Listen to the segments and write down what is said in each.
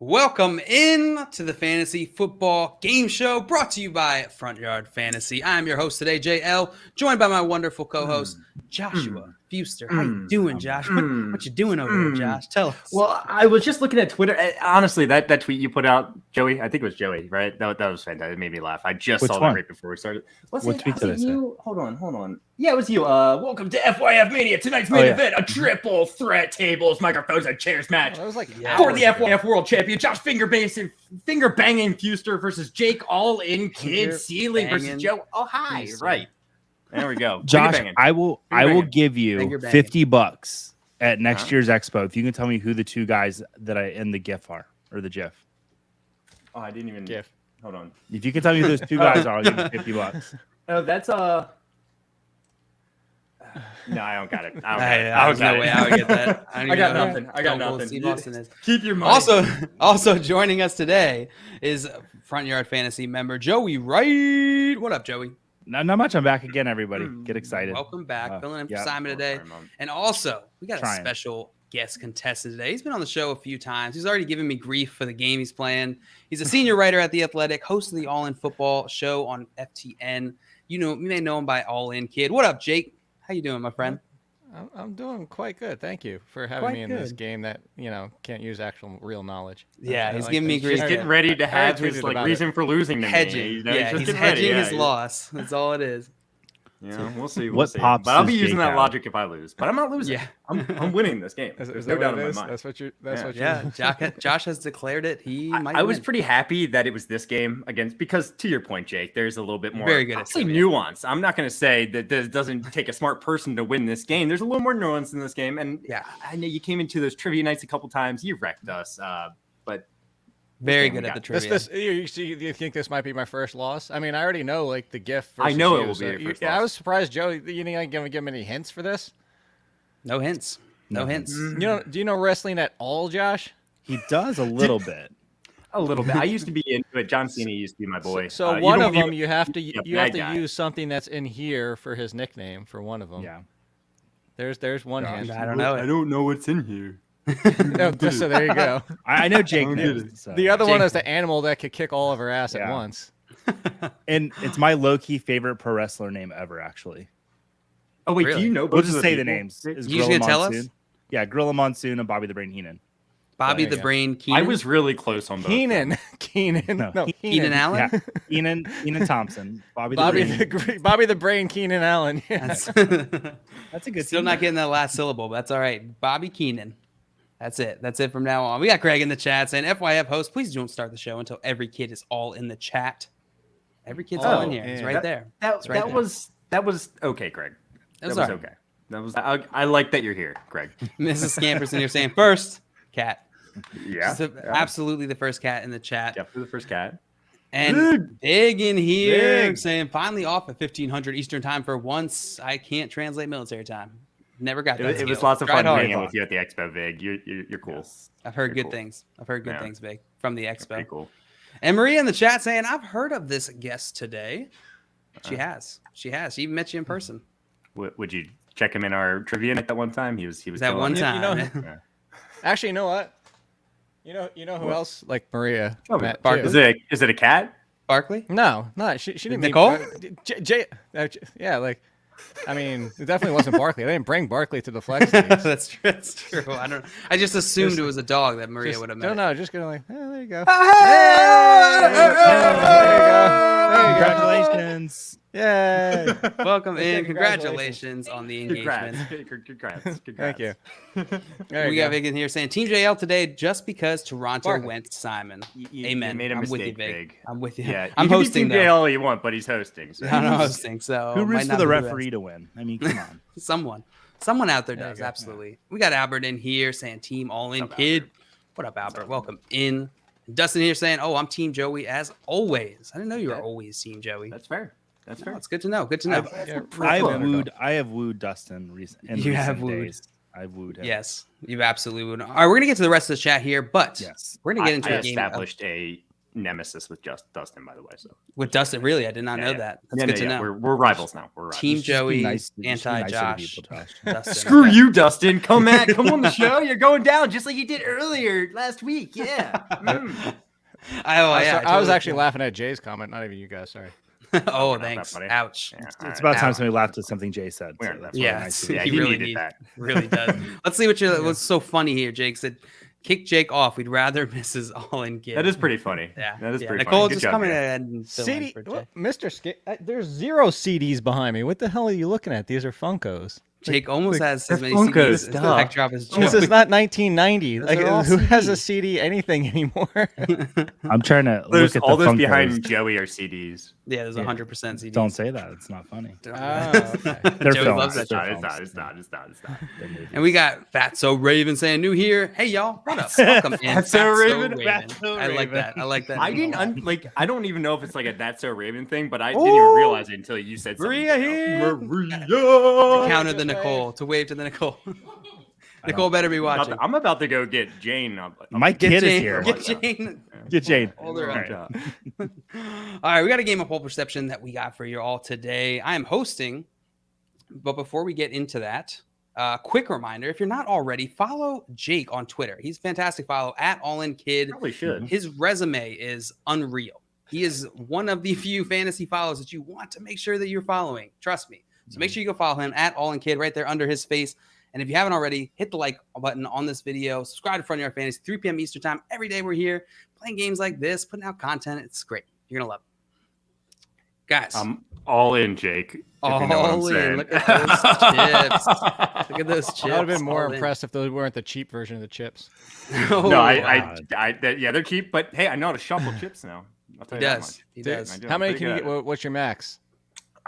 Welcome in to the Fantasy Football Game Show brought to you by Front Yard Fantasy. I'm your host today, JL, joined by my wonderful co-host, Joshua Fuster. How you doing, Josh? What you doing over there, Josh? Tell us. Well, I was just looking at Twitter. Honestly, that tweet you put out, Joey, I think it was Joey, right? That was fantastic. It made me laugh. I just saw that right before we started. What tweet did I say? Hold on. Yeah, it was you. Welcome to FYF Mania. Tonight's main event, a triple threat tables, microphones, and chairs match. That was like for the FYF World Champion. Josh finger banging Fuster versus Jake All In Kid Ciely versus Joe. Oh, hi. Fuster. Right. There we go. Josh, I will give you $50 at next year's expo if you can tell me who the two guys that I in the GIF are or the GIF. Oh, I didn't even GIF. Hold on. If you can tell me who those two guys are, I'll give you $50. Oh, that's No, I don't got it. I was no way I would get that. I got nothing. I got nothing. Keep your money. Also joining us today is Front Yard Fantasy member Joey Wright. What up, Joey? Not much. I'm back again, everybody. Get excited. Welcome back. Filling in for Simon today. And also, we got a special guest contestant today. He's been on the show a few times. He's already given me grief for the game he's playing. He's a senior writer at The Athletic, host of the All In Football show on FTN. You may know him by All In Kid. What up, Jake? How you doing, my friend? I'm doing quite good. Thank you for having me in this game that, can't use actual real knowledge. Yeah, he's giving me grief. He's getting ready to have his reason for losing to hedging. me. He's hedging his loss. That's all it is. Yeah, we'll see. What pops? But I'll be using that logic if I lose. But I'm not losing. Yeah, I'm winning this game. There's no doubt in my mind. mind. That's what you. Josh has declared it. I was pretty happy that it was this game against because to your point, Jake, there's a little bit more. Very good. I'll say nuance. I'm not going to say that this doesn't take a smart person to win this game. There's a little more nuance in this game, and I know you came into those trivia nights a couple times. You wrecked us, but. Very good at the trivia. You think this might be my first loss? I mean, I already know the GIF. I know it will be your first loss. I was surprised, Joe. You ain't gonna give me any hints for this? No hints. No hints. Do you know wrestling at all, Josh? He does a little bit. A little bit. I used to be into it. John Cena used to be my boy. So one of them, you have to use something that's in here for his nickname. For one of them, yeah. There's one hint. I don't know. I don't know what's in here. So there you go. I know Jake knows. So. The other one is the animal that could kick all of her ass at once. And it's my low-key favorite pro wrestler name ever, actually. Oh, wait, do you know? We'll just say the names. You just going to tell us? Yeah, Gorilla Monsoon and Bobby the Brain Heenan. Bobby the Brain Keenan? I was really close on both. Keenan Keenan Allen? Yeah. Keenan Thompson. Bobby the Brain Keenan Allen. Yeah. That's a good Still not getting that last syllable, but that's all right. Bobby Keenan. That's it. That's it from now on. We got Greg in the chat saying, FYF host, please don't start the show until every kid is all in the chat. Every kid's all in here. It's right there. That was okay, Greg. That was okay. That was. I like that you're here, Greg. Mrs. Scamperson here saying first cat. Yeah, absolutely the first cat in the chat. Definitely the first cat. And Big in here saying finally off at 1500 Eastern time for once. I can't translate military time. Never got that. It was lots of fun hanging with you at the expo, Big. You're cool. Yes. I've heard good things. I've heard good things, Big, from the expo. Pretty cool. And Maria in the chat saying, I've heard of this guest today. She has. She even met you in person. Would you check him in our trivia night that one time? He was that one time. Actually, you know what? You know who else like Maria? Oh, is it a cat? Barkley? No, she didn't. Nicole? I mean, it definitely wasn't Barkley. I didn't bring Barkley to the flex stage. That's true. I just assumed it was a dog that Maria would have met. No, just gonna there you go. Congratulations. Yay. Welcome in. Congratulations on the engagement. Congrats. Thank you. We got Vig in here saying Team JL today just because Toronto went Simon. Amen. Made a mistake, Vig. I'm with you. Yeah, I'm hosting Team JL all you want, but he's hosting. So. I'm not hosting. So who roots for the referee to win? I mean, come on. Someone out there does. Absolutely. Yeah. We got Albert in here saying Team All In Kid. Albert? What up, Albert? Welcome in. Dustin here saying, "Oh, I'm Team Joey as always." I didn't know you were always Team Joey. That's fair. That's fair. It's good to know. I have wooed Dustin recently. You have wooed. I've wooed him. Yes, you've absolutely wooed. All right, we're gonna get to the rest of the chat here, but we're gonna get into a game. Established a nemesis with Dustin, by the way. So with Dustin, really, I did not know that. That's good to know. We're rivals now. We're rivals. Team Joey, anti-Josh. Screw you, Dustin. Come on the show. You're going down just like you did earlier last week. Yeah. I was actually laughing at Jay's comment, not even you guys. Sorry. Oh, thanks. Ouch. Yeah, it's about time somebody laughed at something Jay said. So he really needed that. Really does. Let's see what's so funny here. Jake said, "Kick Jake off. We'd rather Mrs. All-In Kid." That is pretty funny. Yeah, that is pretty Nicole funny. just coming ahead and CD, Mr. There's 0 CDs behind me. What the hell are you looking at? These are Funkos. Jake almost has as many Funkos, CDs as the backdrop is. This is not 1990. Like, who CDs. has a CD anything anymore? I'm trying to look at all the those Funkos. behind Joey are CDs. Yeah, there's 100% CDs. Don't say that. It's not funny. Okay. They're Joey films. loves that. It's not. And we got Fatso Raven saying, "New here. Hey y'all, what up? Welcome in." Fatso Raven. I like that. I didn't I don't even know if it's like a That's So Raven thing, but I didn't even realize it until you said something. Maria here. Maria. Counter the Nicole to wave to the Nicole. Nicole better be watching. I'm about to go get Jane. My kid is here. Get Jane. Get Jane. Hold her up. All right, we got a game of poll perception that we got for you all today. I am hosting, but before we get into that, quick reminder: if you're not already, follow Jake on Twitter. He's a fantastic follow at AllinKid. Probably should. His resume is unreal. He is one of the few fantasy follows that you want to make sure that you're following. Trust me. So make sure you go follow him at AllinKid right there under his face. And if you haven't already, hit the like button on this video. Subscribe to Front Yard Fantasy, 3 p.m. Eastern time. Every day we're here playing games like this, putting out content. It's great. You're going to love it. Guys. I'm all in, Jake. All in. Look at those chips. Look at those chips. I would have been more impressed if those weren't the cheap version of the chips. Oh, no, yeah, they're cheap. But hey, I know how to shuffle chips now. I'll tell you that much. He does. How many can you get? What's your max?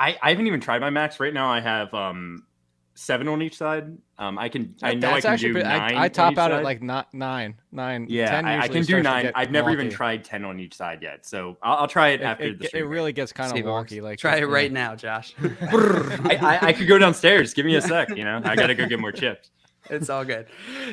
I haven't even tried my max. Right now I have 7 on each side. I can do 9. I top out at like 9. Yeah, 10 I can do 9. I've never even wonky. tried 10 on each side yet. So I'll try it after the stream. It really gets kind of wonky. Like try it right now, Josh. I could go downstairs. Give me a sec. I gotta go get more chips. It's all good.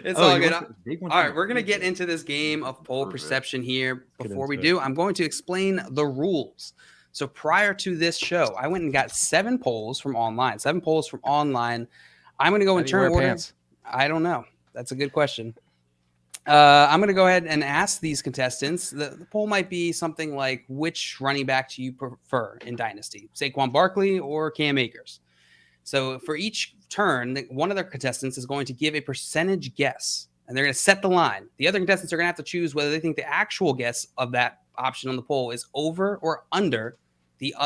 It's all good. All right, we're going to get into this game of poll perception here. Before we do, I'm going to explain the rules. So prior to this show, I went and got 7 polls from online. I'm going to go in turn order. Pants? I don't know. That's a good question. I'm going to go ahead and ask these contestants. The poll might be something like, which running back do you prefer in Dynasty? Saquon Barkley or Cam Akers? So for each turn, one of the contestants is going to give a percentage guess, and they're going to set the line. The other contestants are going to have to choose whether they think the actual guess of that option on the poll is over or under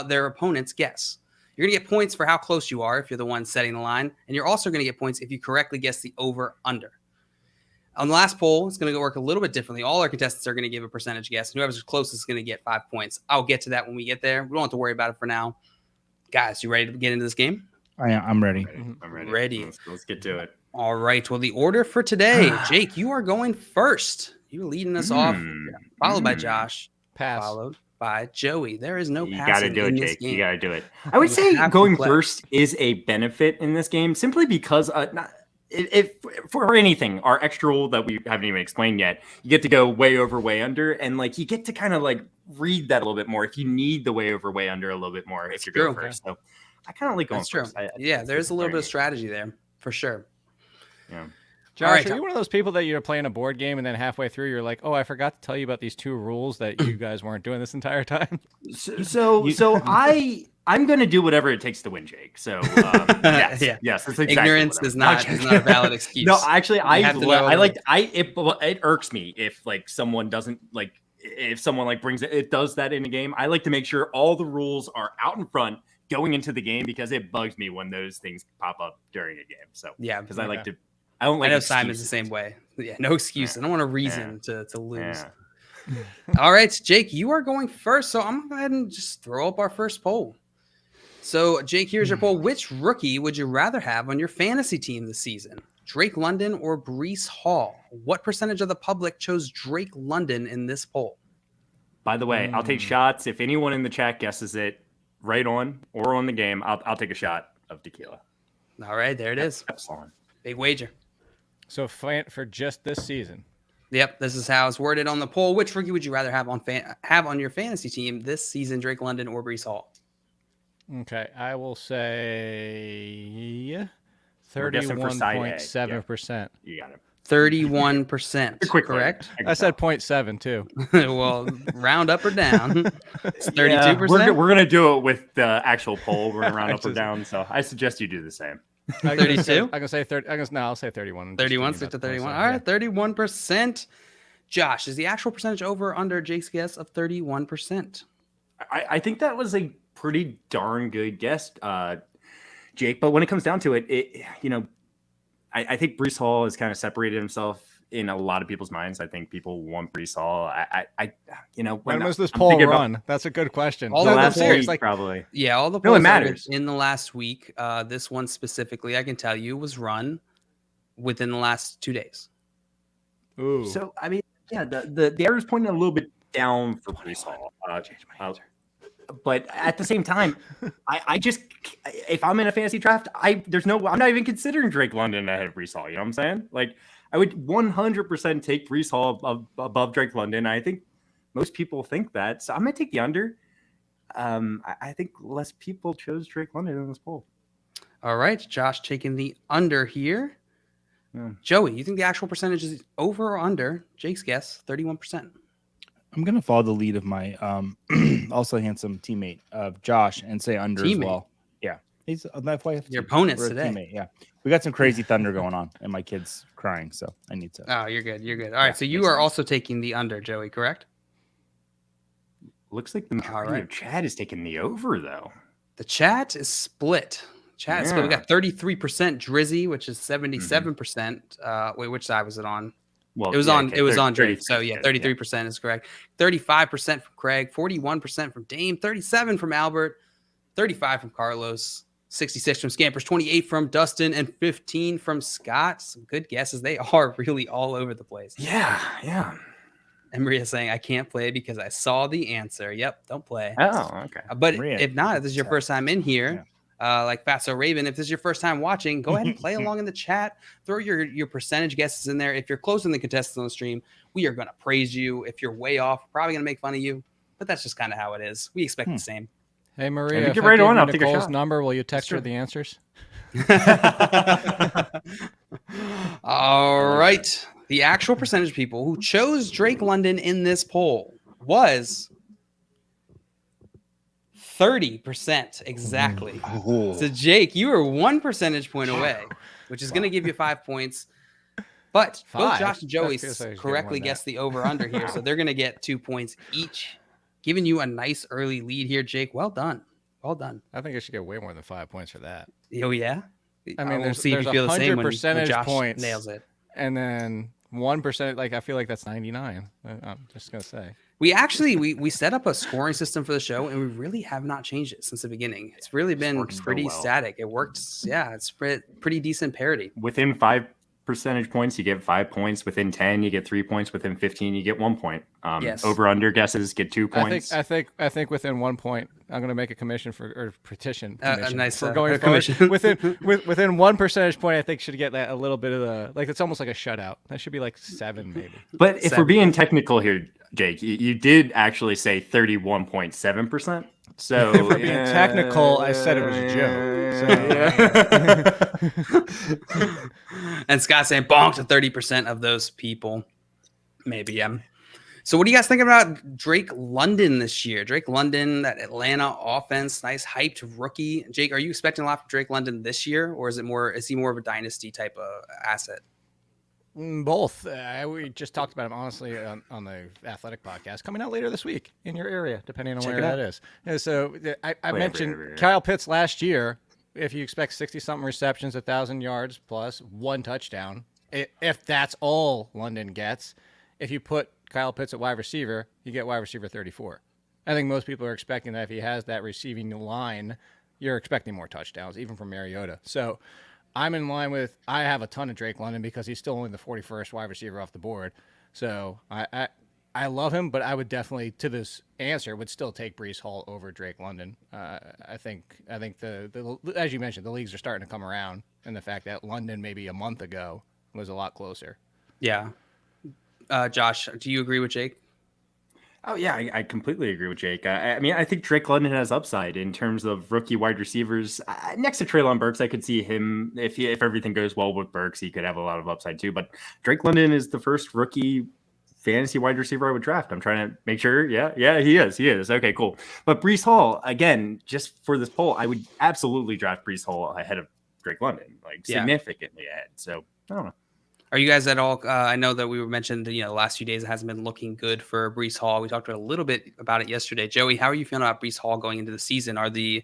their opponent's guess. You're going to get points for how close you are if you're the one setting the line, and you're also going to get points if you correctly guess the over-under. On the last poll, it's going to work a little bit differently. All our contestants are going to give a percentage guess, and whoever's closest is going to get 5 points. I'll get to that when we get there. We don't have to worry about it for now. Guys, you ready to get into this game? I'm ready. I'm ready. Ready. Let's get to it. All right. Well, the order for today, Jake, you are going first. You're leading us off, followed by Josh, followed by Joey. There is no passing. You got to do it, Jake. You got to do it. I would say going first is a benefit in this game simply because if for anything, our extra rule that we haven't even explained yet, you get to go way over, way under, and like you get to kind of like read that a little bit more if you need the way over, way under a little bit more if you're going first. So I kind of like going first. Yeah, there's a little bit of strategy there for sure. Yeah. Josh, are you one of those people that you're playing a board game and then halfway through you're like, oh, I forgot to tell you about these 2 rules that you guys weren't doing this entire time? So I'm going to do whatever it takes to win, Jake. So yes, that's exactly ignorance is not a valid excuse. No, actually, it irks me if like someone doesn't like if someone like brings it does that in a game. I like to make sure all the rules are out in front going into the game because it bugs me when those things pop up during a game. So yeah, because I like to. I know Simon's the same way. Yeah, no excuse. I don't want a reason to lose. Yeah. All right, Jake, you are going first. So I'm going to go ahead and just throw up our first poll. So, Jake, here's your poll. Which rookie would you rather have on your fantasy team this season? Drake London or Breece Hall? What percentage of the public chose Drake London in this poll? By the way, I'll take shots. If anyone in the chat guesses it right on or on the game, I'll take a shot of tequila. All right, there it is. Excellent. Big wager. So for just this season, Yep, this is how it's worded on the poll. Which rookie would you rather have on your fantasy team this season, Drake London or Breece Hall? Okay, I will say 31.7%. You got it. 31%. Correct? I said 0.7 too. Well, round up or down. It's 32%. We're going to do it with the actual poll. We're going to round up or down. So I suggest you do the same. 32? I can say 30. I'll say 31. 31, stick to 31. All right, 31%. Josh, is the actual percentage over or under Jake's guess of 31%? I think that was a pretty darn good guess, Jake. But when it comes down to it, I think Breece Hall has kind of separated himself in a lot of people's minds. I think people want Breece Hall. When was this poll run? That's a good question. All the last polls, week, probably. Yeah, all the polls it matters in the last week. This one specifically, I can tell you, was run within the last 2 days. Ooh. So I mean, yeah, the arrow is pointing a little bit down for Breece Hall. But at the same time, I just, if I'm in a fantasy draft, I'm not even considering Drake London ahead of Breece Hall. You know what I'm saying? Like, I would 100% take Breece Hall above Drake London. I think most people think that. So I'm going to take the under. I think less people chose Drake London in this poll. All right. Josh taking the under here. Yeah. Joey, you think the actual percentage is over or under Jake's guess, 31%? I'm going to follow the lead of my also handsome teammate of Josh and say under as well. Yeah. He's an FYF. Your opponents today. Teammate. Yeah. We got some crazy thunder going on and my kid's crying. So I need to. Oh, you're good. You're good. All right. So you are also taking the under, Joey, correct? Looks like the majority of chat is taking the over, though. The chat is split. Chat is split. We got 33% Drizzy, which is 77%. Wait, which side was it on? Well, it was on Drake. So yeah, 33% is correct. 35% from Craig, 41% from Dame, 37 from Albert, 35 from Carlos, 66 from Scampers, 28 from Dustin, and 15 from Scott. Some good guesses. They are really all over the place. Yeah. And Maria saying, I can't play because I saw the answer. Yep, don't play. Oh, okay. But Maria, if not, if this is your first time in here, like Fatso Raven, if this is your first time watching, go ahead and play along in the chat. Throw your percentage guesses in there. If you're closing the contestants on the stream, we are going to praise you. If you're way off, we're probably going to make fun of you. But that's just kind of how it is. We expect the same. Hey, Maria, get right on. I'll take Nicole's number. Will you text her the answers? All right. The actual percentage of people who chose Drake London in this poll was 30% exactly. So Jake, you are 1 percentage point away, which is going to give you 5 points. But both Josh and Joey correctly guessed the over under here, so they're going to get 2 points each, giving you a nice early lead here, Jake. Well done. Well done. I think I should get way more than 5 points for that. Oh yeah. I mean, we'll see if you feel the same when Josh points nails it. And then 1%, like I feel like that's 99. I'm just gonna say. We actually we set up a scoring system for the show, and we really have not changed it since the beginning. It's really been pretty static. It works. Yeah, it's pretty decent parity. Within 5 percentage points, you get 5 points. Within 10, you get 3 points. Within 15, you get 1 point. Yes. Over under guesses get 2 points. I think within 1 point, I'm going to make a commission for petition a nice for going forward. within 1 percentage point, I think should get that a little bit of the it's almost like a shutout. That should be like 7 maybe. But if we're being technical here, Jake, you did actually say 31.7%. So if we're being technical, I said it was a joke. So. And Scott saying bonk to 30% of those people. Maybe, yeah. So what do you guys think about Drake London this year? Drake London, that Atlanta offense, nice hyped rookie. Jake, are you expecting a lot from Drake London this year, or is he more of a dynasty type of asset? Both. We just talked about him, honestly, on the Athletic podcast, coming out later this week in your area, depending on where that is. And so I mentioned Kyle Pitts last year. If you expect 60-something receptions, 1,000 yards plus 1 touchdown, if that's all London gets, if you put Kyle Pitts at wide receiver, you get wide receiver 34. I think most people are expecting that if he has that receiving line, you're expecting more touchdowns, even from Mariota. So I'm in line with, I have a ton of Drake London because he's still only the 41st wide receiver off the board. So I love him, but I would definitely, to this answer, would still take Breece Hall over Drake London. I think the as you mentioned, the leagues are starting to come around, and the fact that London maybe a month ago was a lot closer. Yeah. Josh, do you agree with Jake? Oh yeah, I completely agree with Jake. I mean, I think Drake London has upside in terms of rookie wide receivers. Next to Treylon Burks, I could see him if everything goes well with Burks, he could have a lot of upside too. But Drake London is the first rookie fantasy wide receiver I would draft. I'm trying to make sure. Yeah, he is. Okay, cool. But Breece Hall, again, just for this poll, I would absolutely draft Breece Hall ahead of Drake London, like significantly ahead. So I don't know. Are you guys at all? I know that we were mentioned, the last few days it hasn't been looking good for Breece Hall. We talked a little bit about it yesterday. Joey, how are you feeling about Breece Hall going into the season? Are the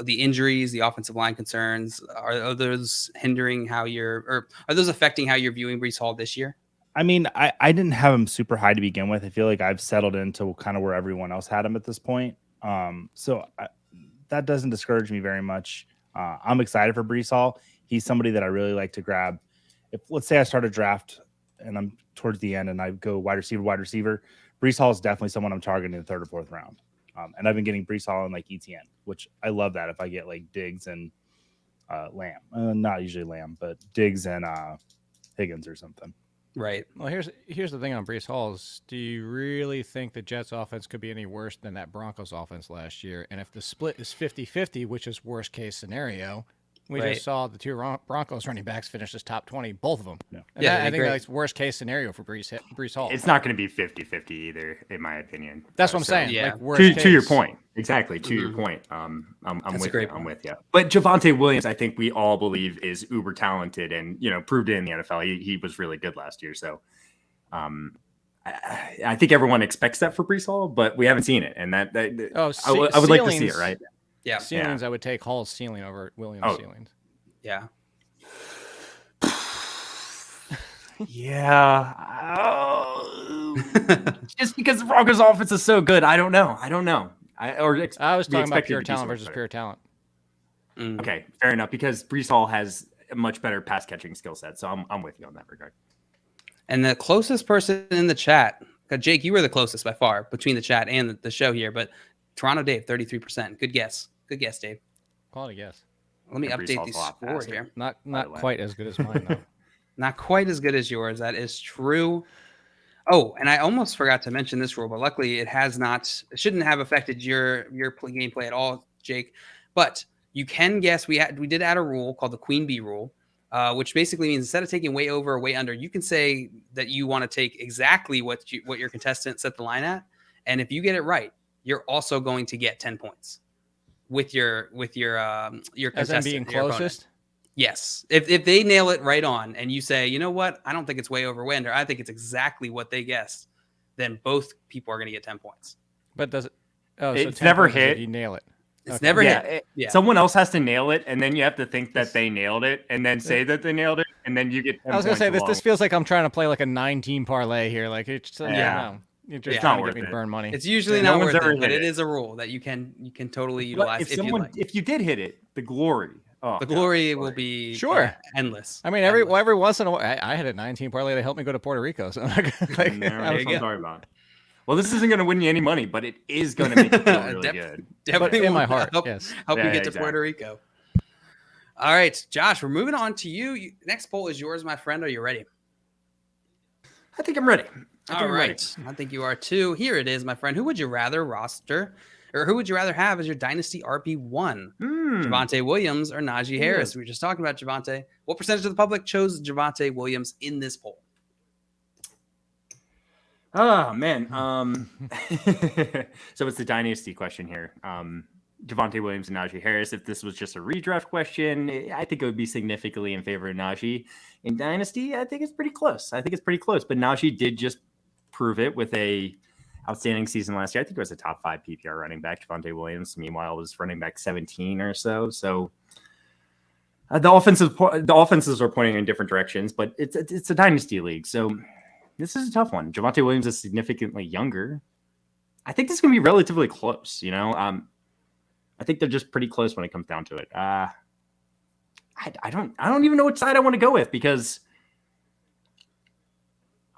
injuries, the offensive line concerns, are those hindering are those affecting how you're viewing Breece Hall this year? I mean, I didn't have him super high to begin with. I feel like I've settled into kind of where everyone else had him at this point. That doesn't discourage me very much. I'm excited for Breece Hall. He's somebody that I really like to grab. If let's say I start a draft and I'm towards the end and I go wide receiver, Breece Hall is definitely someone I'm targeting in the 3rd or 4th round. And I've been getting Breece Hall and like ETN, which I love that if I get like Diggs and Lamb, not usually Lamb, but Diggs and Higgins or something. Right. Well, here's the thing on Breece Hall is, do you really think the Jets offense could be any worse than that Broncos offense last year? And if the split is 50-50, which is worst case scenario, we just saw the two Broncos running backs finish as top 20, both of them. Yeah. I think that's worst case scenario for Breece Hall. It's not going to be 50-50 either, in my opinion. That's what I'm saying. Yeah. Like, to your point. Exactly. To your point. I'm with you. But Devonte Williams, I think we all believe is uber talented and, proved it in the NFL. He was really good last year. So I think everyone expects that for Breece Hall, but we haven't seen it. And I would like to see it, right? Yeah. Ceilings, I would take Hall's ceiling over Williams' ceilings. Yeah. Yeah. Just because the Broncos offense is so good, I don't know. I was talking about pure talent versus pure talent. Okay, fair enough. Because Breece Hall has a much better pass catching skill set, so I'm with you on that regard. And the closest person in the chat, Jake, you were the closest by far between the chat and the show here, but Toronto Dave, 33%. Good guess, Dave. Quality guess. Let me update the score here. Not quite as good as mine, though. Not quite as good as yours. That is true. Oh, and I almost forgot to mention this rule, but luckily it shouldn't have affected your gameplay at all, Jake. But you can guess. We did add a rule called the Queen Bee rule, which basically means instead of taking way over or way under, you can say that you want to take exactly what your contestant set the line at, and if you get it right, you're also going to get 10 points with your contestant. As in being closest? Yes. If they nail it right on and you say, you know what, I don't think it's way over way under, I think it's exactly what they guessed, then both people are going to get 10 points. But does it? It's never hit. You nail it. It's never hit. Someone else has to nail it, and then you have to think that they nailed it, and then say that they nailed it, and then you get 10 I was going to say, points this feels like I'm trying to play like a 9-team parlay here. Like, it's You're just trying to get me to burn money. It's usually not worth it, but it is a rule that you can totally utilize if you did hit it, the glory. The glory will be endless. I mean, every once in a while, I had a 9-team parlay that helped me go to Puerto Rico. So well, this isn't going to win you any money, but it is going to make you feel really good. Definitely in my heart. Help yes. you get to Puerto Rico. All right, Josh, we're moving on to you. Next poll is yours, my friend. Are you ready? I think I'm ready. All right. I think you are too. Here it is, my friend. Who would you rather have as your Dynasty RB1? Devonte Williams or Naji Harris? We were just talking about Devonte. What percentage of the public chose Devonte Williams in this poll? Oh, man. So it's the Dynasty question here. Devonte Williams and Naji Harris. If this was just a redraft question, I think it would be significantly in favor of Naji. In Dynasty, I think it's pretty close. But Naji did just prove it with a outstanding season last year. I think it was a top 5 PPR running back. Devonte Williams, meanwhile, was running back 17 or so. So the offenses are pointing in different directions, but it's a Dynasty league. So this is a tough one. Devonte Williams is significantly younger. I think this is going to be relatively close. I think they're just pretty close when it comes down to it. I don't even know which side I want to go with, because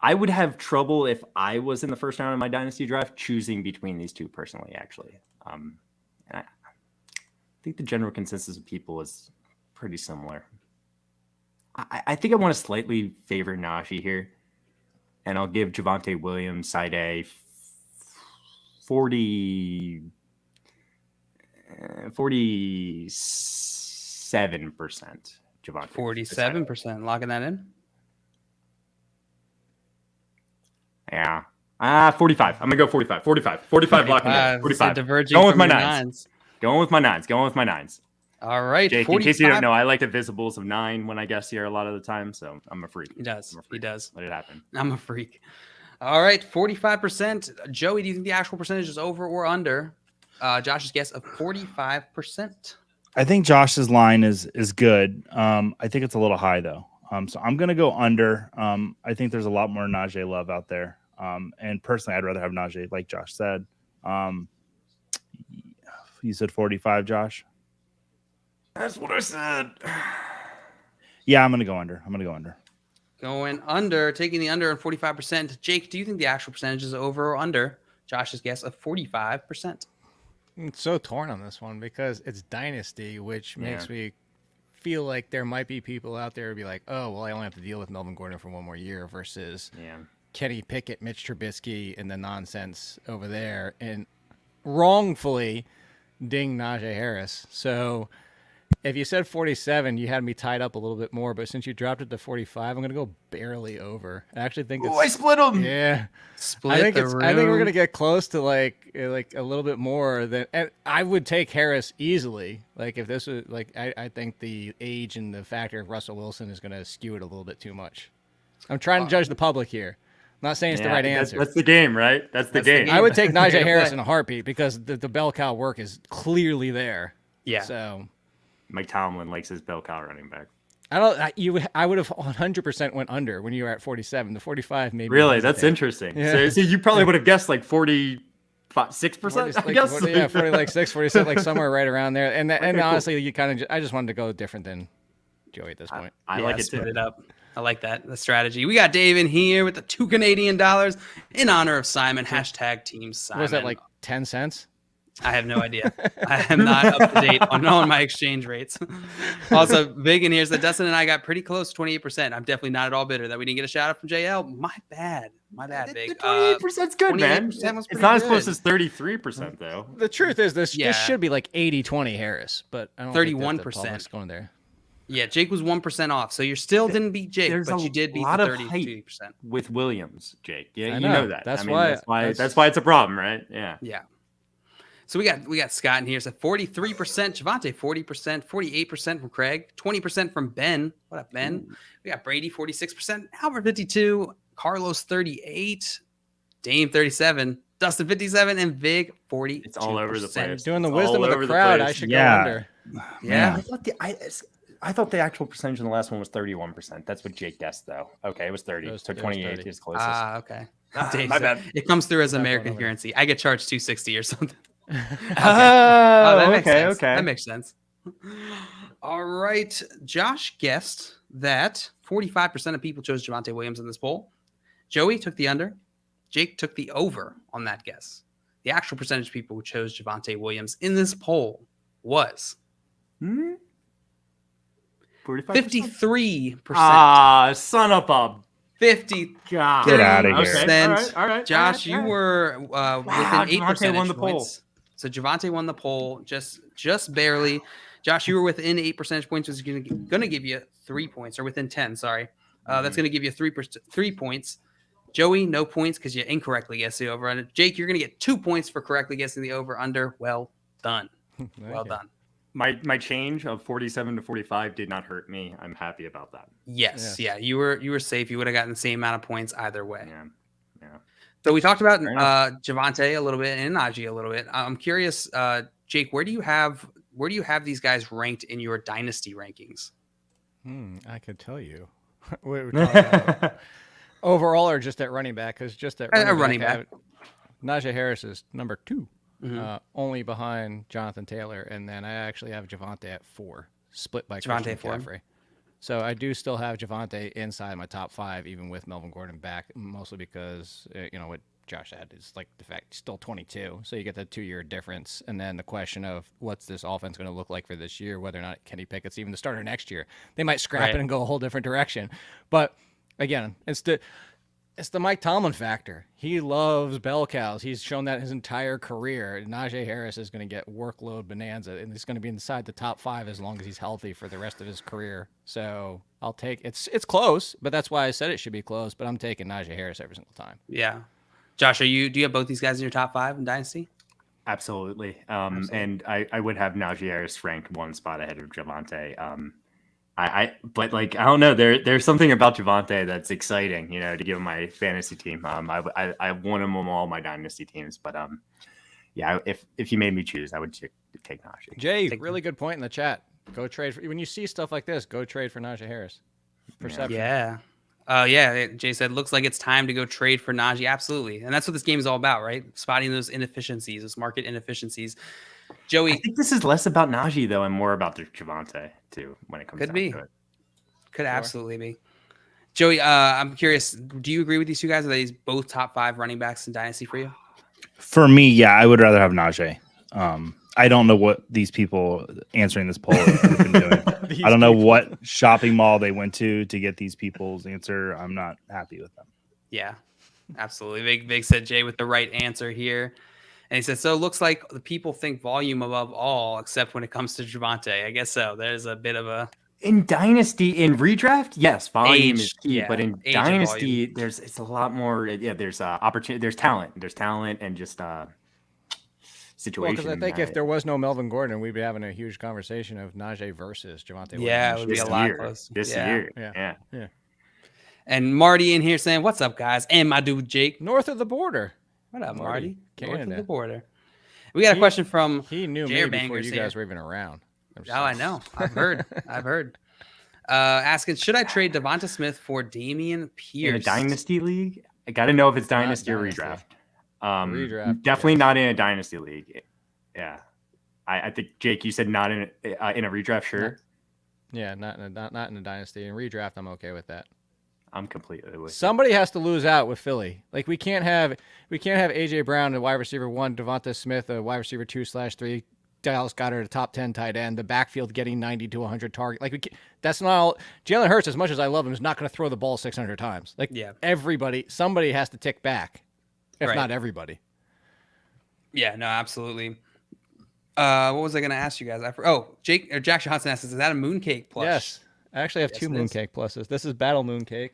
I would have trouble if I was in the first round of my Dynasty draft choosing between these two personally, actually. And I think the general consensus of people is pretty similar. I think I want to slightly favor Naji here. and I'll give Devonte Williams side A 47%. Devonte. 47%. Locking that in. Yeah. 45. I'm gonna go 45. 45 locking in. 45. Going with my nines. Going with my nines. All right. Jake, 45. In case you don't know, I like the visibles of 9 when I guess here a lot of the time, so I'm a freak. He does. Let it happen. I'm a freak. All right, 45%. Joey, do you think the actual percentage is over or under Josh's guess of 45%? I think Josh's line is good. I think it's a little high though. So I'm gonna go under. I think there's a lot more Naji love out there. And personally, I'd rather have Naji, like Josh said. You said 45, Josh. That's what I said. Yeah, I'm gonna go under. Going under, taking the under on 45%. Jake, do you think the actual percentage is over or under Josh's guess of 45%? I'm so torn on this one because it's Dynasty, which makes me feel like there might be people out there who be like, oh, well, I only have to deal with Melvin Gordon for one more year versus Kenny Pickett, Mitch Trubisky, and the nonsense over there, and wrongfully ding Najee Harris. So if you said 47, you had me tied up a little bit more, but since you dropped it to 45, I'm going to go barely over. I actually think it's... I split them! Yeah. I think we're going to get close to like a little bit more than... And I would take Harris easily. Like if this was... Like I think the age and the factor of Russell Wilson is going to skew it a little bit too much. I'm trying to judge the public here. I'm not saying it's the right answer. That's the game, right? That's the game. I would take Najee Harris in a heartbeat because the bell cow work is clearly there. Yeah. So... Mike Tomlin likes his bell cow running back. I would have 100% went under when you were at 47. The 45 maybe. Really, that's interesting. Yeah. So you probably would have guessed like 46%. I guess. 46, 47, like somewhere right around there. And honestly, you kind of I just wanted to go different than Joey at this point. I like it split too. It up. I like that the strategy. We got Dave in here with the $2 Canadian in honor of Simon. # Team Simon. Was that like 10 cents? I have no idea. I am not up to date on knowing my exchange rates. Also, big in here is that Dustin and I got pretty close, 28%. I'm definitely not at all bitter that we didn't get a shout out from JL. My bad, Big. 28%'s good, man. It's not as close as 33%, though. The truth is, this should be like 80-20 Harris, but I don't 31% going there. Yeah, Jake was 1% off, so you still didn't beat Jake, but you did beat the 32%. With Williams, Jake. Yeah, you know that. That's why it's a problem, right? Yeah. Yeah. So we got Scott in here. So 43%, Devonte 40%, 48% from Craig, 20% from Ben. What up, Ben? Ooh. We got Brady 46%, Albert 52%, Carlos 38%, Dame 37%, Dustin 57%, and Vig 40%. It's all over the place. Doing the wisdom of the crowd, I should go under. Yeah. I thought the actual percentage in the last one was 31%. That's what Jake guessed, though. Okay, it was 30. So 28 is closest. Okay. My bad. It comes through as American currency. I get charged $2.60 or something. Okay. That makes sense. Okay. That makes sense. All right. Josh guessed that 45% of people chose Devonte Williams in this poll. Joey took the under. Jake took the over on that guess. The actual percentage of people who chose Devonte Williams in this poll was 53%. Son of a 50. God. Get out of here. Okay. All right. Josh, you were within 8 percentage won the points. Poll. So Devonte won the poll just barely. Josh, you were within 8 percentage points, which is going to give you 3 points, or within 10. Sorry, that's going to give you 3 points. Joey, no points because you incorrectly guessed the over under. Jake, you're going to get 2 points for correctly guessing the over under. Well done. Well done. My change of 47 to 45 did not hurt me. I'm happy about that. Yes, yeah, you were safe. You would have gotten the same amount of points either way. Yeah. So we talked about Devonte a little bit and Naji a little bit. I'm curious, Jake, where do you have these guys ranked in your dynasty rankings? I could tell you. We're talking about overall or just at running back? Because just at running back. Najee Harris is number 2. Only behind Jonathan Taylor, and then I actually have Devonte at 4, split by Christian McCaffrey. So I do still have Devonte inside my top 5, even with Melvin Gordon back, mostly because what Josh said is like the fact he's still 22, so you get the 2-year difference, and then the question of what's this offense going to look like for this year, whether or not Kenny Pickett's even the starter next year. They might scrap it and go a whole different direction, but again, It's the Mike Tomlin factor. He loves bell cows. He's shown that his entire career. Najee Harris is going to get workload bonanza, and he's going to be inside the top 5 as long as he's healthy for the rest of his career. So I'll take it's close, but that's why I said it should be close. But I'm taking Najee Harris every single time. Yeah, Josh, do you have both these guys in your top 5 in Dynasty? Absolutely. And I would have Najee Harris ranked 1 spot ahead of Devonte. But like, I don't know, there's something about Devonte that's exciting, to give him my fantasy team. I want him on all my dynasty teams, but yeah, if you made me choose, I would take Najee. Jay, really good point in the chat. Go trade when you see stuff like this. Go trade for Najee Harris. Perception. Yeah. Yeah. Jay said, looks like it's time to go trade for Naji. Absolutely. And that's what this game is all about, right? Spotting those inefficiencies, those market inefficiencies. Joey, I think this is less about Naji though, and more about the Devonte too. When it comes down to it, could absolutely be. Joey, I'm curious. Do you agree with these two guys? Are these both top 5 running backs in Dynasty for you? For me, yeah, I would rather have Najee. I don't know what these people answering this poll have been doing. I don't know what shopping mall they went to get these people's answer. I'm not happy with them. Yeah, absolutely. Big said Jay with the right answer here. And he said, so it looks like the people think volume above all, except when it comes to Devonte. I guess so. There's a bit of a... In Dynasty, in redraft, yes, volume is key. But in Dynasty, it's a lot more. Yeah, there's opportunity. There's talent, and just situation. Because I think if there was no Melvin Gordon, we'd be having a huge conversation of Najee versus Devonte. Yeah, it would be a lot close. This year. Yeah. And Marty in here saying, what's up, guys? And my dude, Jake. North of the border. What up, Marty? Canada. North of the border. We got a question from He knew me before you guys were even around. I know. I've heard. Asking, should I trade Devonta Smith for Damien Pierce? In a Dynasty league? I got to know if it's Dynasty or redraft. Definitely not in a Dynasty league. Yeah. I think, Jake, you said not in a redraft, sure? Yeah, not in a Dynasty. In redraft, I'm okay with that. I'm completely with Somebody has to lose out with Philly. Like we can't have AJ Brown, a wide receiver 1, Devonta Smith, a wide receiver 2/3, Dallas Goedert, a top 10 tight end, the backfield getting 90 to 100 target. Like that's not all. Jalen Hurts, as much as I love him, is not going to throw the ball 600 times. Like somebody has to tick back, if not everybody. Yeah, no, absolutely. What was I going to ask you guys? Jack Johnson asks, is that a mooncake plush? Yes. I actually have 2 mooncake pluses. This is Battle Mooncake.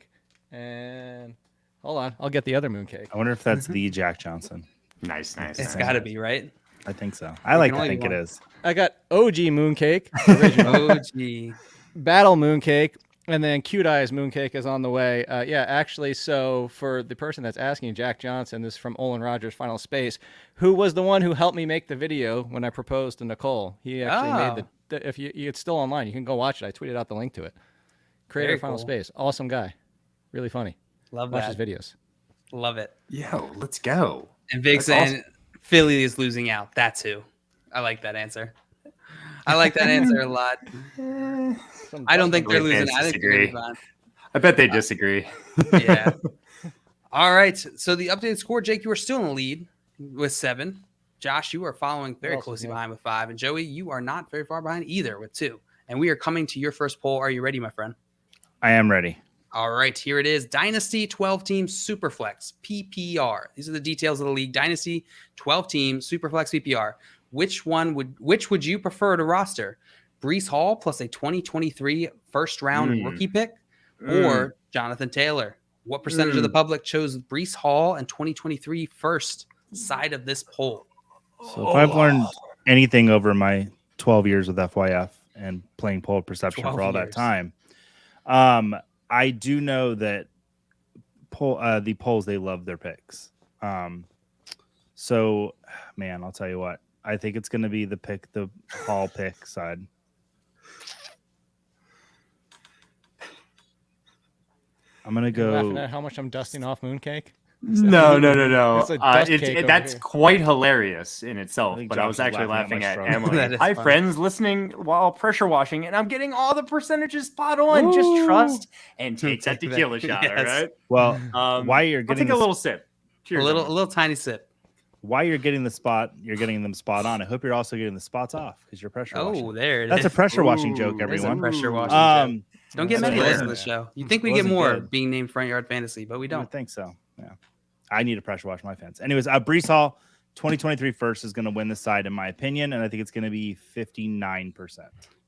And hold on, I'll get the other mooncake. I wonder if that's the Jack Johnson. Nice. It's got to be, right? I think so. I like to think it is. I got OG Mooncake, original. OG. Battle Mooncake, and then Cute Eyes Mooncake is on the way. Actually, so for the person that's asking, Jack Johnson, this is from Olin Rogers' Final Space, who was the one who helped me make the video when I proposed to Nicole. He actually made if it's still online, you can go watch it. I tweeted out the link to it. Creator of Final Space. Awesome guy. Really funny. Love Watch that. his videos. Love it. Yo, let's go. And Big saying awesome. Philly is losing out. That's who. I like that answer. I like that answer a lot. I don't think they're losing. I think they're fine. I bet they disagree. Yeah. All right. So the updated score, Jake, you are still in the lead with 7. Josh, you are following very closely behind with 5. And Joey, you are not very far behind either with 2. And we are coming to your first poll. Are you ready, my friend? I am ready. All right, here it is. Dynasty 12-team Superflex PPR. These are the details of the league. Dynasty 12-team Superflex PPR. Which would you prefer to roster? Breece Hall plus a 2023 first-round rookie pick, or Jonathan Taylor? What percentage of the public chose Breece Hall and 2023 first side of this poll? So if I've learned anything over my 12 years with FYF and playing poll perception for all that time, I do know that the polls, they love their picks. So, man, I'll tell you what. I think it's going to be the Hall pick side. I'm going to go. Laughing at how much I'm dusting off Mooncake? No. That's quite hilarious in itself. But I was actually laughing at Emily. Hi, friends, listening while pressure washing, and I'm getting all the percentages spot on. Ooh. Just trust and take that tequila shot. Yes. All right. Well, why you're getting take a little sip. Cheers, a little tiny sip. Why you're getting them spot on. I hope you're also getting the spots off because you're pressure washing. Oh, there it is. That's a pressure washing joke, everyone. Pressure washing joke. Don't get many lists on the show. You think we get more being named Front Yard Fantasy, but we don't. I think so. Yeah. I need to pressure wash my fence. Anyways, Breece Hall, 2023 first is going to win this side, in my opinion, and I think it's going to be 59%.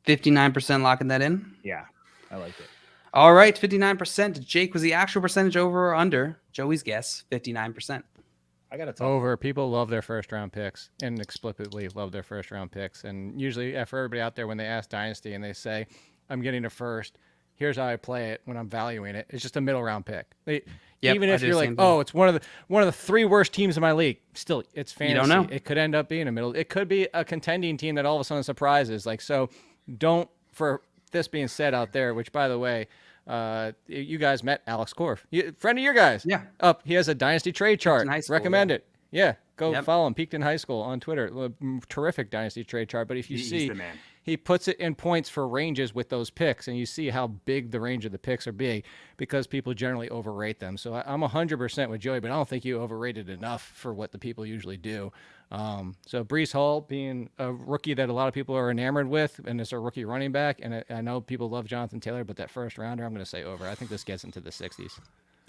59% locking that in? Yeah, I like it. All right, 59%. Jake, was the actual percentage over or under? Joey's guess, 59%. I got to over. People love their first round picks and explicitly love their first round picks. And usually, for everybody out there, when they ask Dynasty and they say, I'm getting a first, here's how I play it when I'm valuing it. It's just a middle round pick. Even if you're like, oh, it's one of the 3 worst teams in my league, still, it's fantasy. You don't know. It could end up being a middle. It could be a contending team that all of a sudden surprises. Like, so don't, for this being said out there, which, by the way, you guys met Alex Korf, friend of your guys. Yeah. He has a Dynasty trade chart. Recommend it. Yeah. Go follow him. Peaked in High School on Twitter. Terrific Dynasty trade chart. But if you see, he puts it in points for ranges with those picks, and you see how big the range of the picks are big because people generally overrate them. So I'm 100% with Joey, but I don't think you overrated enough for what the people usually do. So Breece Hall being a rookie that a lot of people are enamored with, and it's a rookie running back, and I know people love Jonathan Taylor, but that first rounder, I'm going to say over. I think this gets into the 60s.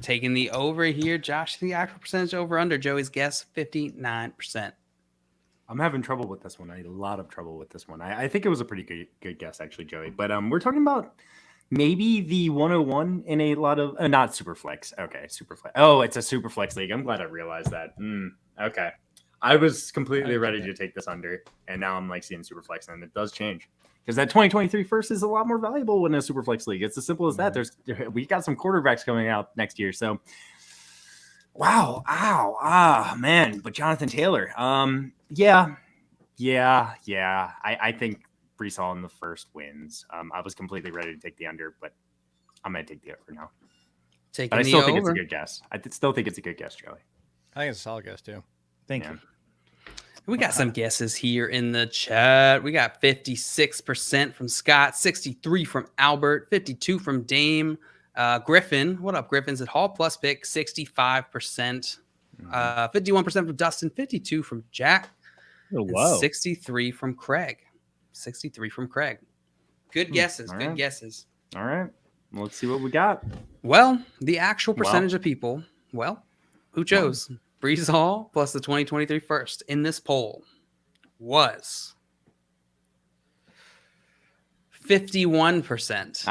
Taking the over here, Josh, the actual percentage over under. Joey's guess, 59%. I'm having trouble with this one. A lot of trouble with this one. I think it was a pretty good guess, actually, Joey. But we're talking about maybe the 101 in a lot of not Superflex. Okay, Superflex. Oh, it's a Superflex league. I'm glad I realized that. Okay, I was completely ready to take this under, and now I'm like seeing Superflex, and it does change because that 2023 first is a lot more valuable in a Superflex league. It's as simple as that. We got some quarterbacks coming out next year, so. Wow. Man. But Jonathan Taylor. Yeah. I think Breece Hall in the first wins. I was completely ready to take the under, but I'm going to take the over now. But I still think it's a good guess. I still think it's a good guess, Joey. I think it's a solid guess, too. Thank you. We got some guesses here in the chat. We got 56% from Scott, 63% from Albert, 52% from Dame. Griffin, what up, Griffin's at Hall plus pick, 65%, 51% from Dustin, 52% from Jack, 63% from Craig. Good guesses. Good guesses. All right. Well, let's see what we got. Well, the actual percentage of people, who chose Breece Hall plus the 2023 first in this poll was 51%.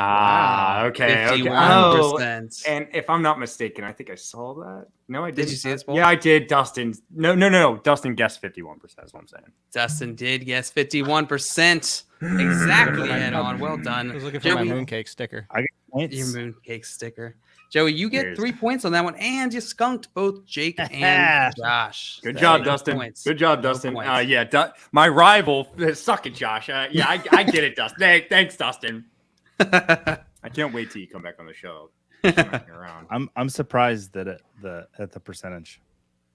Okay. 51%. And if I'm not mistaken, I think I saw that. No, I didn't. Did you see this poll? Yeah, I did. Dustin. No. Dustin guessed 51%. That's what I'm saying. Dustin did guess 51%. Exactly head on. Well done. I was looking for my mooncake sticker. I get points. Your mooncake sticker. Joey, you get 3 points on that one, and you skunked both Jake and Josh. Good job, Dustin. Good job, Dustin. My rival, suck it, Josh. I get it, Dustin. Thanks, Dustin. I can't wait till you come back on the show. I'm surprised that at the percentage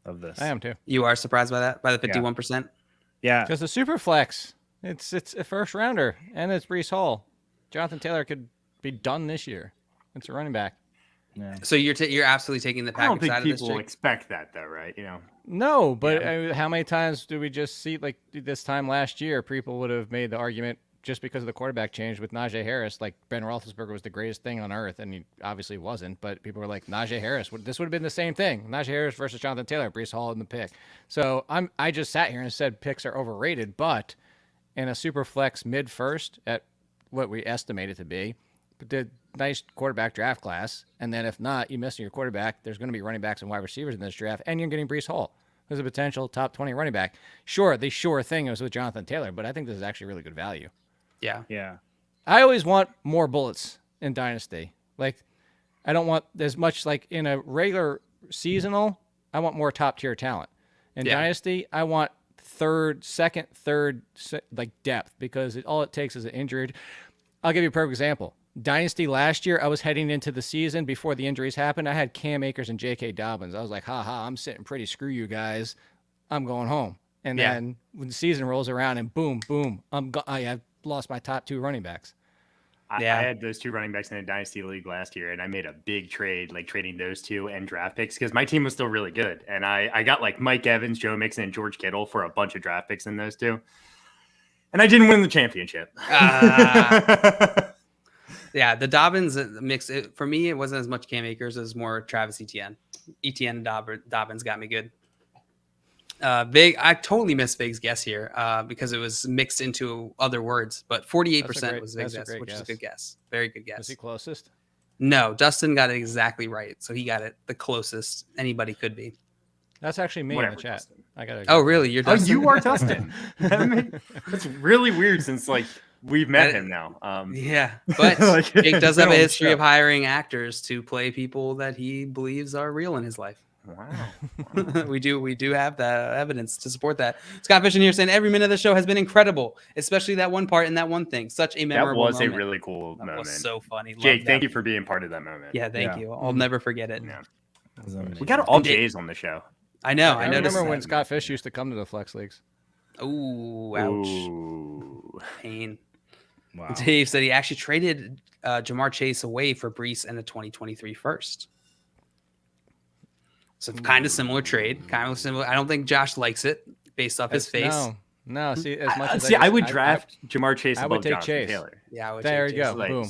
of this. I am too. You are surprised by that, by the 51%? Yeah, because the super flex, it's a first rounder, and it's Breece Hall. Jonathan Taylor could be done this year. It's a running back. Yeah. So you're absolutely taking the package side of this. I don't think people expect that, though, right? No, but how many times do we just see, like this time last year, people would have made the argument just because of the quarterback change with Najee Harris, like Ben Roethlisberger was the greatest thing on earth, and he obviously wasn't. But people were like, Najee Harris, this would have been the same thing. Najee Harris versus Jonathan Taylor, Breece Hall in the pick. So I just sat here and said picks are overrated, but in a super flex mid first at what we estimate it to be, the nice quarterback draft class, and then if not, you miss your quarterback, there's going to be running backs and wide receivers in this draft, and you're getting Breece Hall, who's a potential top 20 running back. Sure, the sure thing was with Jonathan Taylor, but I think this is actually really good value. Yeah. I always want more bullets in Dynasty. Like, I don't want as much, like in a regular seasonal, I want more top tier talent. In Dynasty, I want second, third, like depth, because all it takes is an injury. I'll give you a perfect example. Dynasty last year, I was heading into the season before the injuries happened. I had Cam Akers and J.K. Dobbins. I was like, I'm sitting pretty. Screw you guys. I'm going home. And then when the season rolls around and boom, I've lost my top 2 running backs. I had those 2 running backs in a Dynasty league last year, and I made a big trade, like trading those 2 and draft picks because my team was still really good. And I got like Mike Evans, Joe Mixon, and George Kittle for a bunch of draft picks in those 2. And I didn't win the championship. Yeah, the Dobbins mix. For me, it wasn't as much Cam Akers as more Travis Etienne. Etienne and Dobbins got me good. Big, I totally missed Big's guess here because it was mixed into other words, but 48% was Big's guess, which is a good guess. Very good guess. Was he closest? No, Dustin got it exactly right. So he got it the closest anybody could be. That's actually me in the chat. Dustin. I got. Oh, really? You're Dustin? Oh, you are Dustin. That's really weird since we've met him now. Yeah, but Jake does have a history of hiring actors to play people that he believes are real in his life. Wow. we do have the evidence to support that. Scott Fishing here saying every minute of the show has been incredible, especially that one part and that one thing. Such a memorable moment. That was a really cool moment. Was so funny. Jake, thank you for being part of that moment. Yeah, thank you. I'll never forget it. Yeah. We got all Jays on the show. I know. I remember when Scott Fish used to come to the Flex Leagues. Ooh, ouch. Ooh. Pain. Wow. Dave said he actually traded Jamar Chase away for Brees and the 2023 first. So kind of similar trade, kind of similar. I don't think Josh likes it based off his face. No. See, as much as I would draft Jamar Chase. I would take Jonathan Chase. Taylor. Yeah, I would there take you Chase. go. Boom.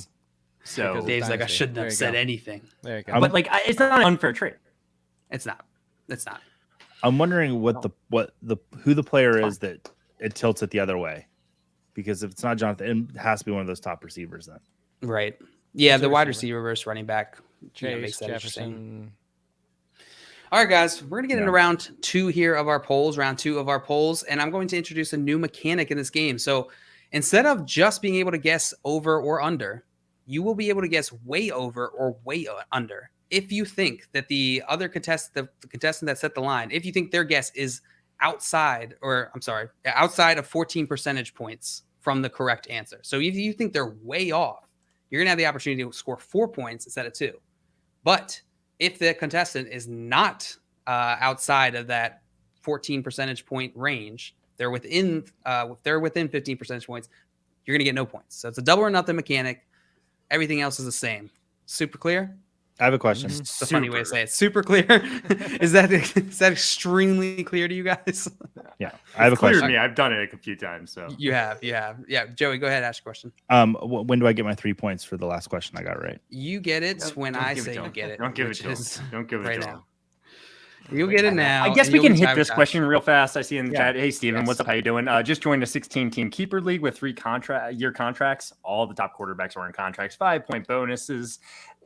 So Dave's like, I shouldn't have said anything. There you go. But it's not an unfair trade. It's not. It's not. I'm wondering who the player is that it tilts it the other way, because if it's not Jonathan, it has to be one of those top receivers then. Right. Yeah, the wide receiver versus running back Chase, makes Jefferson. All right, guys, we're going to get into round 2 here of our polls, and I'm going to introduce a new mechanic in this game. So instead of just being able to guess over or under, you will be able to guess way over or way under. If you think that the other contestant, the contestant that set the line, if you think their guess is outside of 14 percentage points from the correct answer. So if you think they're way off, you're going to have the opportunity to score 4 points instead of 2. But if the contestant is not outside of that 14 percentage point range, they're within 15 percentage points, you're going to get no points. So it's a double or nothing mechanic. Everything else is the same. Super clear? I have a question. It's a funny way to say it. Super clear. Is that extremely clear to you guys? Yeah, I have a question. To me. I've done it a few times. So you have. Yeah. Joey, go ahead. Ask your question. When do I get my 3 points for the last question I got right? You get it when I say you get it. Don't give it to him. Don't give it right to now. him. You'll get it now. I guess we can hit this question real fast. I see in the chat. Hey, Steven, Yes. what's up? How you doing? Just joined a 16-team keeper league with 3-year contracts. All the top quarterbacks are in contracts. 5-point bonuses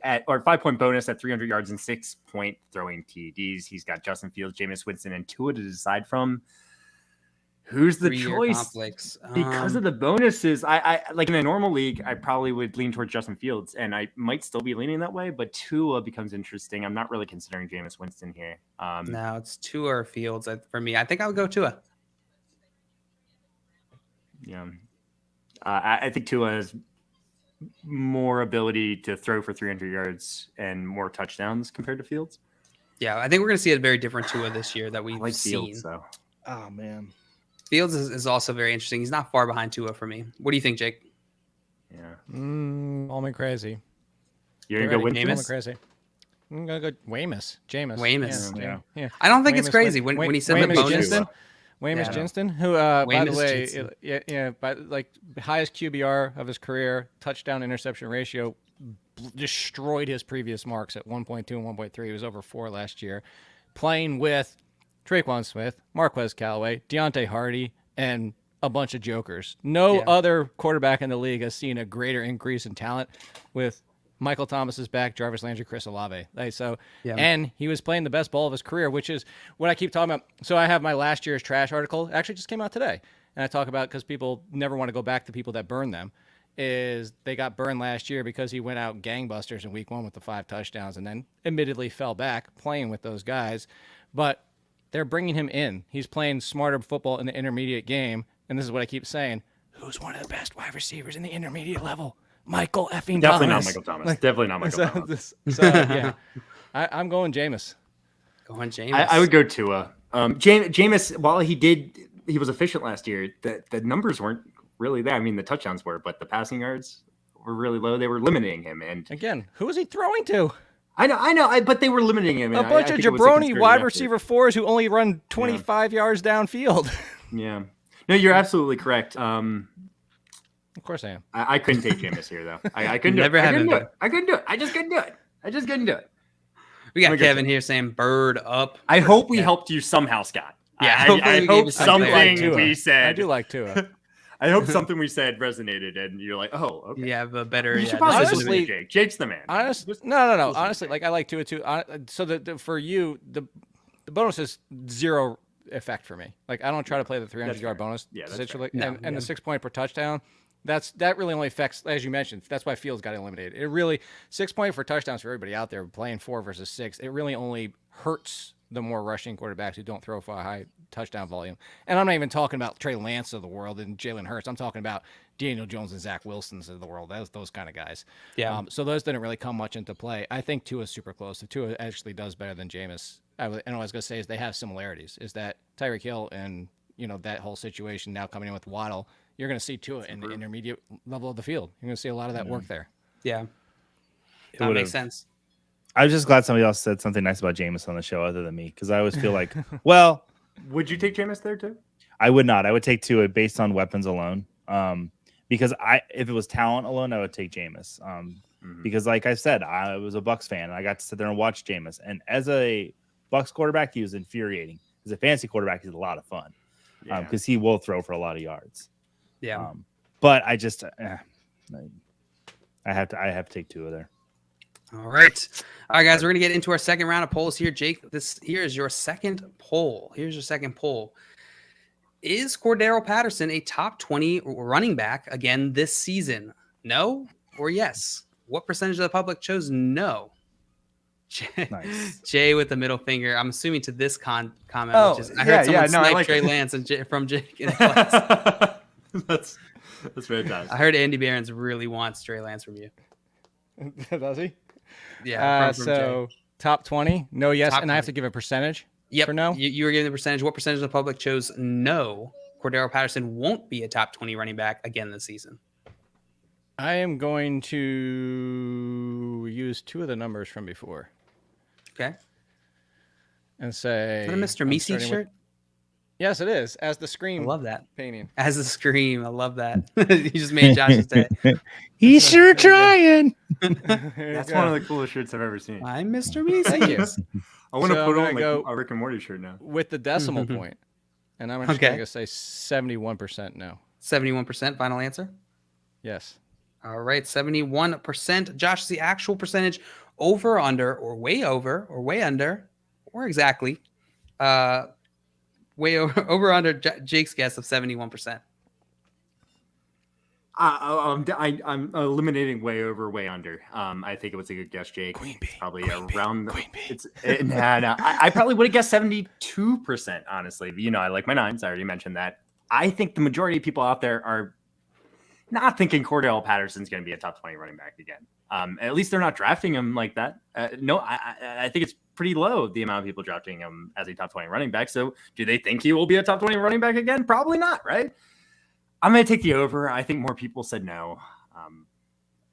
5-point bonus at 300 yards and 6-point throwing TDs. He's got Justin Fields, Jameis Winston, and Tua to decide from. Who's the choice? Conflicts. Because of the bonuses, I like in a normal league, I probably would lean towards Justin Fields, and I might still be leaning that way. But Tua becomes interesting. I'm not really considering Jameis Winston here. No, it's Tua or Fields for me. I think I would go Tua. Yeah, I think Tua has more ability to throw for 300 yards and more touchdowns compared to Fields. Yeah, I think we're going to see a very different Tua this year that we've seen. Fields, though. Oh man. Fields is also very interesting. He's not far behind Tua for me. What do you think, Jake? Yeah. All me crazy. You're going to go with Jameis? Crazy. I'm going to go Jameis. Yeah. I don't think it's crazy. When he said the bonus. Jameis Winston, who, by the way, Jensen. highest QBR of his career, touchdown interception ratio, destroyed his previous marks at 1.2 and 1.3. He was over 4 last year, playing with Traquan Smith, Marquez Callaway, Deontay Hardy, and a bunch of jokers. No other quarterback in the league has seen a greater increase in talent with Michael Thomas's back, Jarvis Landry, Chris Olave. And he was playing the best ball of his career, which is what I keep talking about. So I have my last year's trash article. It actually just came out today. And I talk about, because people never want to go back to people that burn them, is they got burned last year because he went out gangbusters in week 1 with the 5 touchdowns and then admittedly fell back playing with those guys. But they're bringing him in. He's playing smarter football in the intermediate game. And this is what I keep saying. Who's one of the best wide receivers in the intermediate level? Michael effing Definitely Thomas. not Michael Thomas. Definitely not Michael Thomas. Yeah. I'm going Jameis. I would go Tua. Jameis, while he was efficient last year, the numbers weren't really there. I mean, the touchdowns were, but the passing yards were really low. They were limiting him. And again, who was he throwing to? I know, but they were limiting him. A bunch of jabroni wide receiver 4s who only run 25 yards downfield. Yeah. No, you're absolutely correct. Of course I am. I couldn't take Jameis here though. I couldn't do it. I couldn't do it. I just couldn't do it. We got Kevin here saying bird up. I hope we helped you somehow, Scott. Yeah, I hope something we said. I do like Tua. I hope something we said resonated, and you're like, "Oh, okay." Yeah, but better. You should probably listen to Jake. Jake's the man. No. Honestly, like I like Tua too. So for you, the bonus is 0 effect for me. Like I don't try to play the 300-yard bonus. Yeah, essentially, and the 6 point per touchdown. That really only affects, as you mentioned. That's why Fields got eliminated. It really 6 point for touchdowns for everybody out there playing 4 versus 6. It really only hurts the more rushing quarterbacks who don't throw for a high touchdown volume. And I'm not even talking about Trey Lance of the world and Jalen Hurts. I'm talking about Daniel Jones and Zach Wilsons of the world. Those kind of guys. Yeah. So those didn't really come much into play. I think Tua's super close. If Tua actually does better than Jameis, and what I was going to say is they have similarities. Is that Tyreek Hill and that whole situation now coming in with Waddle, you're going to see Tua in the intermediate level of the field. You're going to see a lot of that work there. Yeah. That makes sense. I was just glad somebody else said something nice about Jameis on the show other than me, because I always feel like, well, would you take Jameis there too? I would not. I would take Tua based on weapons alone. Because if it was talent alone, I would take Jameis. Because like I said, I was a Bucs fan and I got to sit there and watch Jameis. And as a Bucs quarterback, he was infuriating. As a fantasy quarterback, he's a lot of fun. Because he will throw for a lot of yards. Yeah. But I just I have to take Tua there. All right, guys, we're gonna get into our second round of polls here. Jake, here is your second poll. Here's your second poll. Is Cordell Patterson a top 20 running back again this season? No or yes? What percentage of the public chose no? Nice. Jay with the middle finger. I'm assuming to this comment, which is I heard someone snipe like Trey Lance from Jake in class. That's fantastic. I heard Andy Behrens really wants Trey Lance from you. Does he? Yeah. So Jay. Top 20, no, yes, top and 20. I have to give a percentage. Yep. For no. You were giving the percentage. What percentage of the public chose no? Cordell Patterson won't be a top 20 running back again this season. I am going to use 2 of the numbers from before. Okay. And say. Is that a Mr. Meese shirt? Yes, it is. As the Scream. I love that painting. As the Scream. I love that. You just made Josh's day. He's sure trying. That's one of the coolest shirts I've ever seen. I'm Mr. Meese. Thank you. I want to put on a Rick and Morty shirt now. With the decimal point. And I'm just going to say 71% no. 71% final answer? Yes. All right, 71%. Josh, the actual percentage over, under, or way over, or way under, or exactly. Way over under Jake's guess of 71%. I'm eliminating way over, way under. I think it was a good guess, Jake. Queen bee. Probably Queen around. Queen bee. I probably would have guessed 72%. Honestly, I like my nines. I already mentioned that. I think the majority of people out there are not thinking Cordell Patterson's going to be a top 20 running back again. At least they're not drafting him like that. No, I think it's pretty low, the amount of people drafting him as a top 20 running back. So do they think he will be a top 20 running back again? Probably not, right? I'm going to take the over. I think more people said no.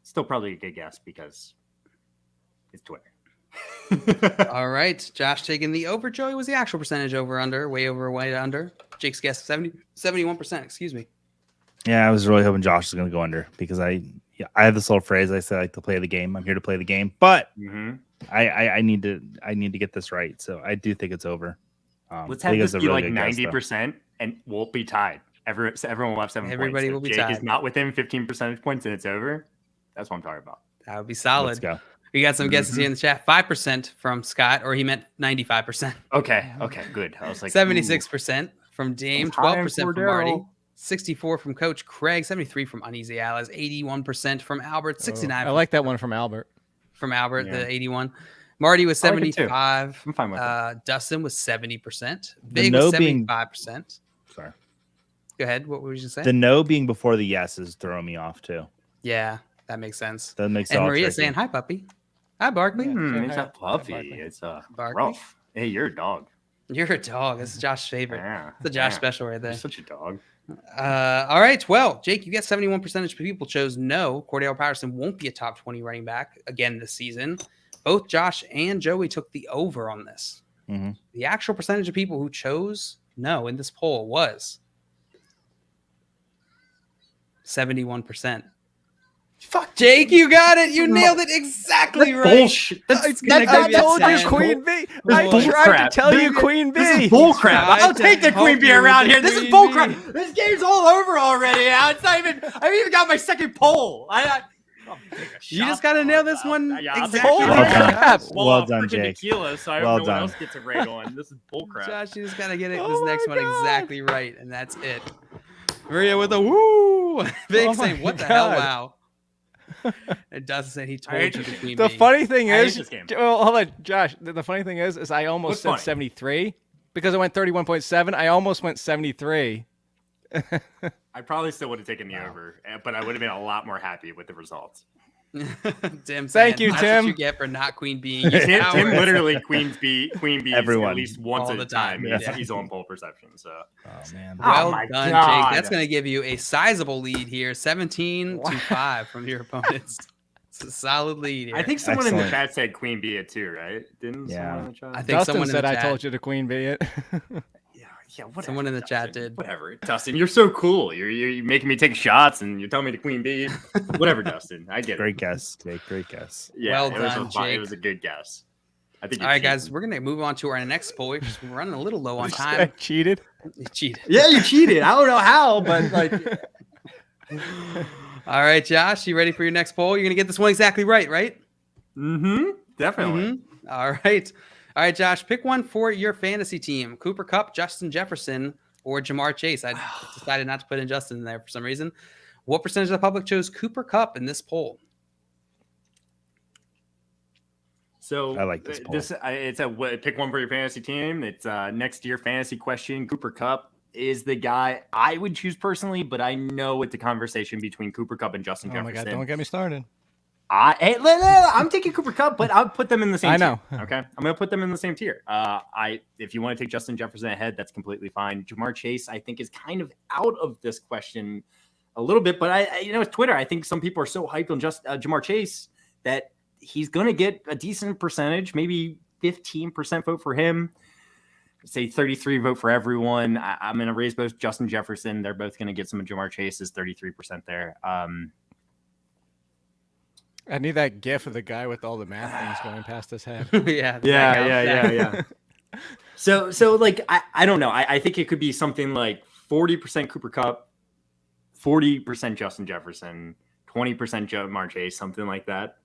Still probably a good guess because it's Twitter. All right. Josh taking the over. Joey was the actual percentage over, under, way under. Jake's guess 71%. Excuse me. Yeah, I was really hoping Josh was going to go under because I have this little phrase. I say I like to play the game. I'm here to play the game, but I need to get this right. So I do think it's over. Let's have this be like 90% and we'll be tied. Everyone will have 7 points. Everybody will be Jake tied. is not within 15 percentage points and it's over. That's what I'm talking about. That would be solid. Let's go. We got some guesses here in the chat. 5% from Scott, or he meant 95%. Okay, good. I was like 76% from Dame, 12% from Marty, 64 from Coach Craig, 73 from Uneasy Alice, 81% from Albert, 69. I like that one from Albert. The 81. Marty was 75. I'm fine with it. Dustin was 70%. Big was 75%. Sorry. Go ahead. What were you going to say? The no being before the yes is throwing me off too. Yeah, that makes sense. That makes and Maria's saying hi, puppy. Hi, Barkley. It's not puppy. It's rough. Hey, you're a dog. You're a dog. This is Josh's favorite. Yeah. It's a Josh special right there. You're such a dog. All right. Well, Jake, you got 71% of people chose no. Cordell Patterson won't be a top 20 running back again this season. Both Josh and Joey took the over on this. Mm-hmm. The actual percentage of people who chose no in this poll was 71%. Fuck, Jake, you got it. You nailed it exactly right. Bullshit. I told you Queen B. I tried to tell you Queen B. This is bullcrap. I don't take the Queen B around here. This is bullcrap. This game's all over already. It's not even. I haven't even got my second poll. You just got to nail this one exactly. Well done, Jake. Tequila, so I hope no one else gets it right on. This is bullcrap. Josh, you just got to get this next one exactly right, and that's it. Maria with a woo. Big saying, what the hell, wow. It doesn't say he told you the Queen The B. funny thing is, well, hold on, Josh. The funny thing is I almost said 73 because I went 31.7. I almost went 73. I probably still would have taken the over, but I would have been a lot more happy with the results. Tim, thank you, that's Tim. what you get for not Queen being. Tim literally Queen B everyone at least once at a time. Yeah. He's on pole perception. So, man, well done, Jake. That's going to give you a sizable lead here, 17-5 from your opponents. It's a solid lead here. I think someone in the chat said Queen B it too, right? Didn't someone in the chat? I think Dustin someone said in the chat. I told you to Queen B it. Yeah, whatever. Someone in the Dustin. chat did. Whatever, Dustin. You're so cool. You're making me take shots, and you're telling me to Queen B. Whatever, Dustin. I get it. Great guess, Jake. Great guess. Yeah, Well done, Jake. It was a good guess. I think. All right, guys, we're gonna move on to our next poll. We're running a little low on time. Cheated. You cheated. Yeah, you cheated. I don't know how, but like. All right, Josh, you ready for your next poll? You're gonna get this one exactly right, right? Definitely. All right. All right, Josh, pick one for your fantasy team. Cooper Kupp, Justin Jefferson, or Jamar Chase. I decided not to put in Justin in there for some reason. What percentage of the public chose Cooper Kupp in this poll? So I like this poll. It's a pick one for your fantasy team. It's next year fantasy question. Cooper Kupp is the guy I would choose personally, but I know it's a conversation between Cooper Kupp and Justin Jefferson. Oh my God, don't get me started. I'm taking Cooper Kupp, but I'll put them in the same tier. I know. Okay. I'm going to put them in the same tier. If you want to take Justin Jefferson ahead, that's completely fine. Jamar Chase, I think, is kind of out of this question a little bit, but with Twitter, I think some people are so hyped on Jamar Chase that he's going to get a decent percentage, maybe 15% vote for him. Say 33 vote for everyone. I'm going to raise both Justin Jefferson. They're both going to get some of Jamar Chase's 33% there. I need that gif of the guy with all the math things going past his head. Yeah. So like, I don't know. I think it could be something like 40% Cooper Kupp, 40% Justin Jefferson, 20% Jamar Chase, something like that.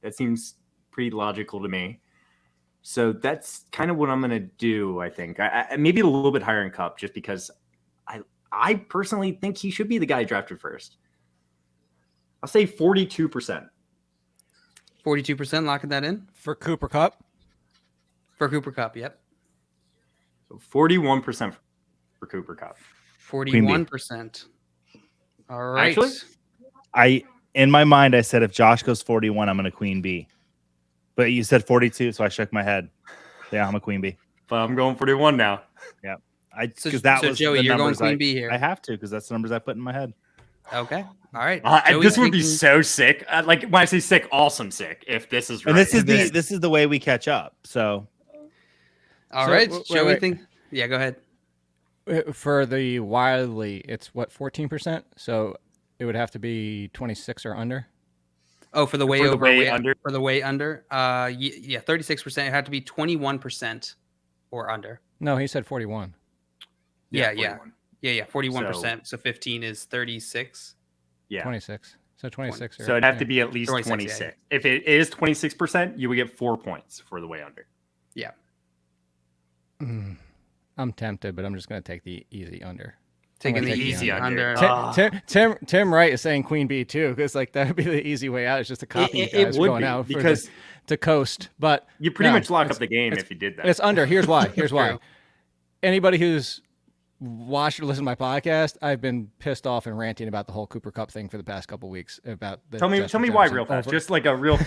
That seems pretty logical to me. So that's kind of what I'm going to do, I think. I maybe a little bit higher in Kupp just because I personally think he should be the guy drafted first. I'll say 42%. 42%, locking that in? For Cooper Kupp? For Cooper Kupp, yep. So 41% for Cooper Kupp. 41%. All right. Actually, in my mind, I said if Josh goes 41, I'm going to Queen B. But you said 42, so I shook my head. Yeah, I'm a Queen B. But I'm going 41 now. Yeah. So Joey, you're going Queen B here. I have to because that's the numbers I put in my head. Okay. All right. This would be so sick. Like when I say sick, awesome sick. If this is right. And this is the way we catch up. So. All right. Joey, think. Yeah, go ahead. For the Wiley, it's what, 14%? So it would have to be 26 or under. Oh, for the way for over, the way way under. For the way under. Yeah, 36%. It had to be 21% or under. No, he said 41. Yeah. 41%. So 15 is 36. Yeah, 26. So 26. So it'd have to be at least 26. Yeah. If it is 26%, you would get 4 points for the way under. Yeah. I'm tempted, but I'm just going to take the easy under. Taking the easy under. Tim Wright is saying Queen B too, because like that would be the easy way out. It's just a copy you guys going out because to coast. But you pretty much lock up the game if you did that. It's under. Here's why. Anybody who's watched or listened to my podcast, I've been pissed off and ranting about the whole Cooper Kupp thing for the past couple of weeks. About the tell me why real fast, just like a real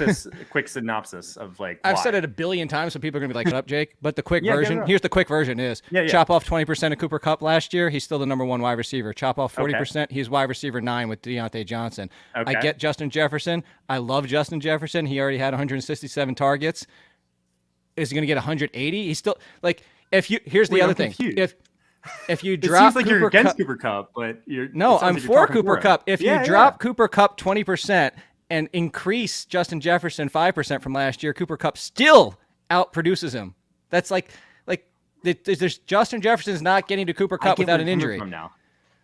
quick synopsis of like. I've said it a billion times, so people are gonna be like, "Shut up, Jake." But the quick version, here's the quick version: is chop off 20% of Cooper Kupp last year, he's still the number one wide receiver. Chop off 40%, he's wide receiver 9 with Deonte Johnson. I get Justin Jefferson. I love Justin Jefferson. He already had 167 targets. Is he gonna get 180? He's still like. Here's the other thing. If you It drop seems like Cooper you're against Kupp, Cooper Cup, but I'm for Cooper Kupp. If you drop Cooper Kupp 20% and increase Justin Jefferson 5% from last year, Cooper Kupp still outproduces him. That's like there's Justin Jefferson's not getting to Cooper Kupp without an injury. From now.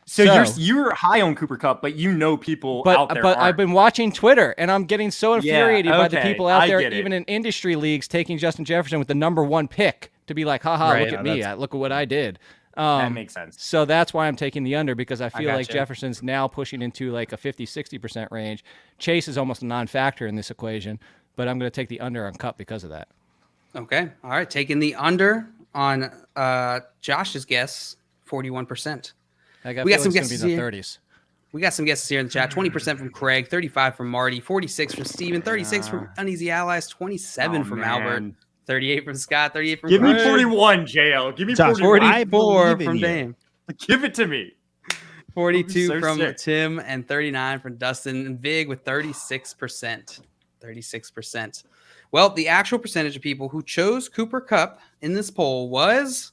So you're high on Cooper Kupp, but you know people out there. But I've been watching Twitter, and I'm getting so infuriated by the people out there, even in industry leagues, taking Justin Jefferson with the number 1 pick to be like, haha, look at me, look at what I did. That makes sense. So that's why I'm taking the under, because I feel like Jefferson's now pushing into like a 50-60% range. Chase is almost a non-factor in this equation, but I'm going to take the under on Kupp because of that. Okay. All right. Taking the under on Josh's guess, 41%. We got some guesses in the 30s. We got some guesses here in the chat. 20% from Craig, 35 from Marty, 46 from Steven, 36 from Uneasy Allies, 27 from Albert, 38 from Scott, 38 from Give me 41, JL. Give me Josh, 44 from Dame. Give it to me. 42 from Tim and 39 from Dustin, and Vig with 36%. 36%. Well, the actual percentage of people who chose Cooper Kupp in this poll was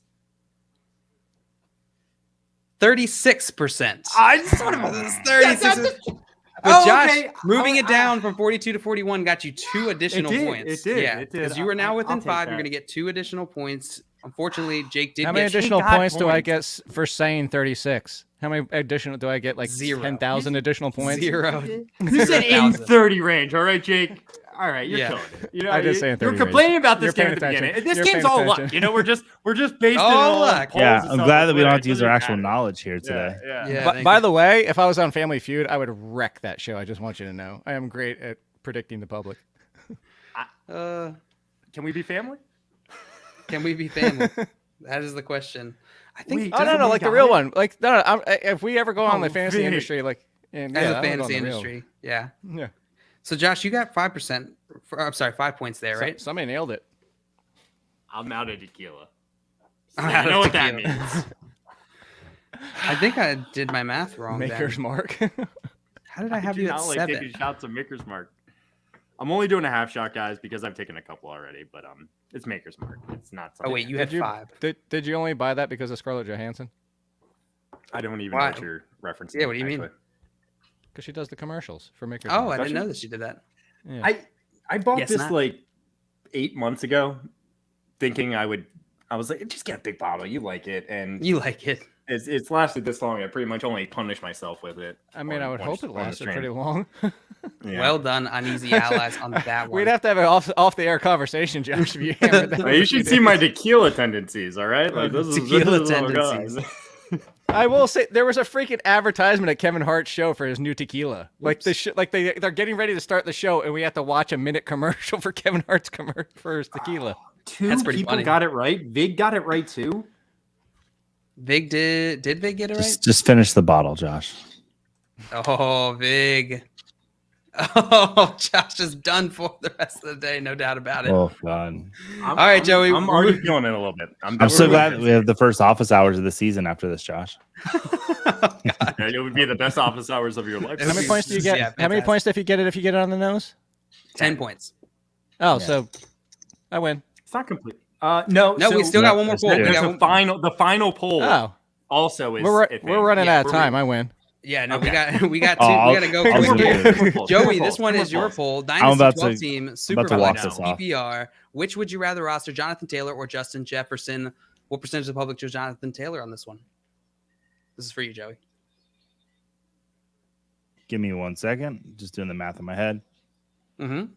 36%. I sort of 36. But Josh, moving it down from 42 to 41 got you 2 additional points. It did. Yeah, because you are now within 5. You're going to get 2 additional points. Unfortunately, Jake did. How many additional points do I get for saying 36? How many additional do I get? Like 10,000 additional points? 0. You said in 30 range. All right, Jake. All right, you're killing it. You know, I did say in 30 you're complaining about this game at the attention. beginning. This game's all luck. You know, we're just based all on luck. Yeah, I'm glad that we don't have to use our actual knowledge here today. Yeah. By the way, if I was on Family Feud, I would wreck that show. I just want you to know. I am great at predicting the public. Can we be family? Can we be family? That is the question. I think. No, like the real one. Like no. If we ever go on the fantasy industry, like as a fantasy industry, yeah. So Josh, you got 5%. I'm sorry, 5 points there, right? Somebody nailed it. I'm out of tequila. I know what that means. I think I did my math wrong. Maker's Mark. How did I have you at 7? Taking shots of Maker's Mark. I'm only doing a half shot, guys, because I've taken a couple already. But it's Maker's Mark. It's not. Oh wait, you had 5. Did you only buy that because of Scarlett Johansson? I don't even know what you're referencing. Yeah, what do you mean? Because she does the commercials for Maker's Mark. Oh, I didn't know that she did that. Yeah. I bought this like 8 months ago, thinking I was like, just get a big bottle. You like it, and you like it. It's lasted this long. I pretty much only punished myself with it. I mean, I would hope it lasted pretty long. Yeah. Well done, Uneasy Allies, on that one. We'd have to have an off the air conversation, Josh. If you hammered that. You should see my tequila tendencies. All right, like this tequila tendencies. I will say there was a freaking advertisement at Kevin Hart's show for his new tequila. Like they're getting ready to start the show, and we have to watch a minute commercial for Kevin Hart's for his tequila. 2 people got it right. Vig got it right too. Vig did Vig get it right? Just finish the bottle, Josh. Oh, Vig. Oh, Josh is done for the rest of the day, no doubt about it. Oh, God. All right, Joey. I'm already feeling it a little bit. I'm so glad we have the first office hours of the season after this, Josh. Yeah, it would be the best office hours of your life. How many points do you get? Yeah, how many points if you get it on the nose? 10 points. Oh, so I win. It's not complete. No, we still got one more poll. The final poll. Oh, also is we're running out of time. I win. Yeah, no, okay. we got 2. We got to go. Joey, this one is your poll. Dynasty 12 team, super PPR. Which would you rather roster, Jonathan Taylor or Justin Jefferson? What percentage of the public chose Jonathan Taylor on this one? This is for you, Joey. Give me 1 second. Just doing the math in my head. Mm-hmm.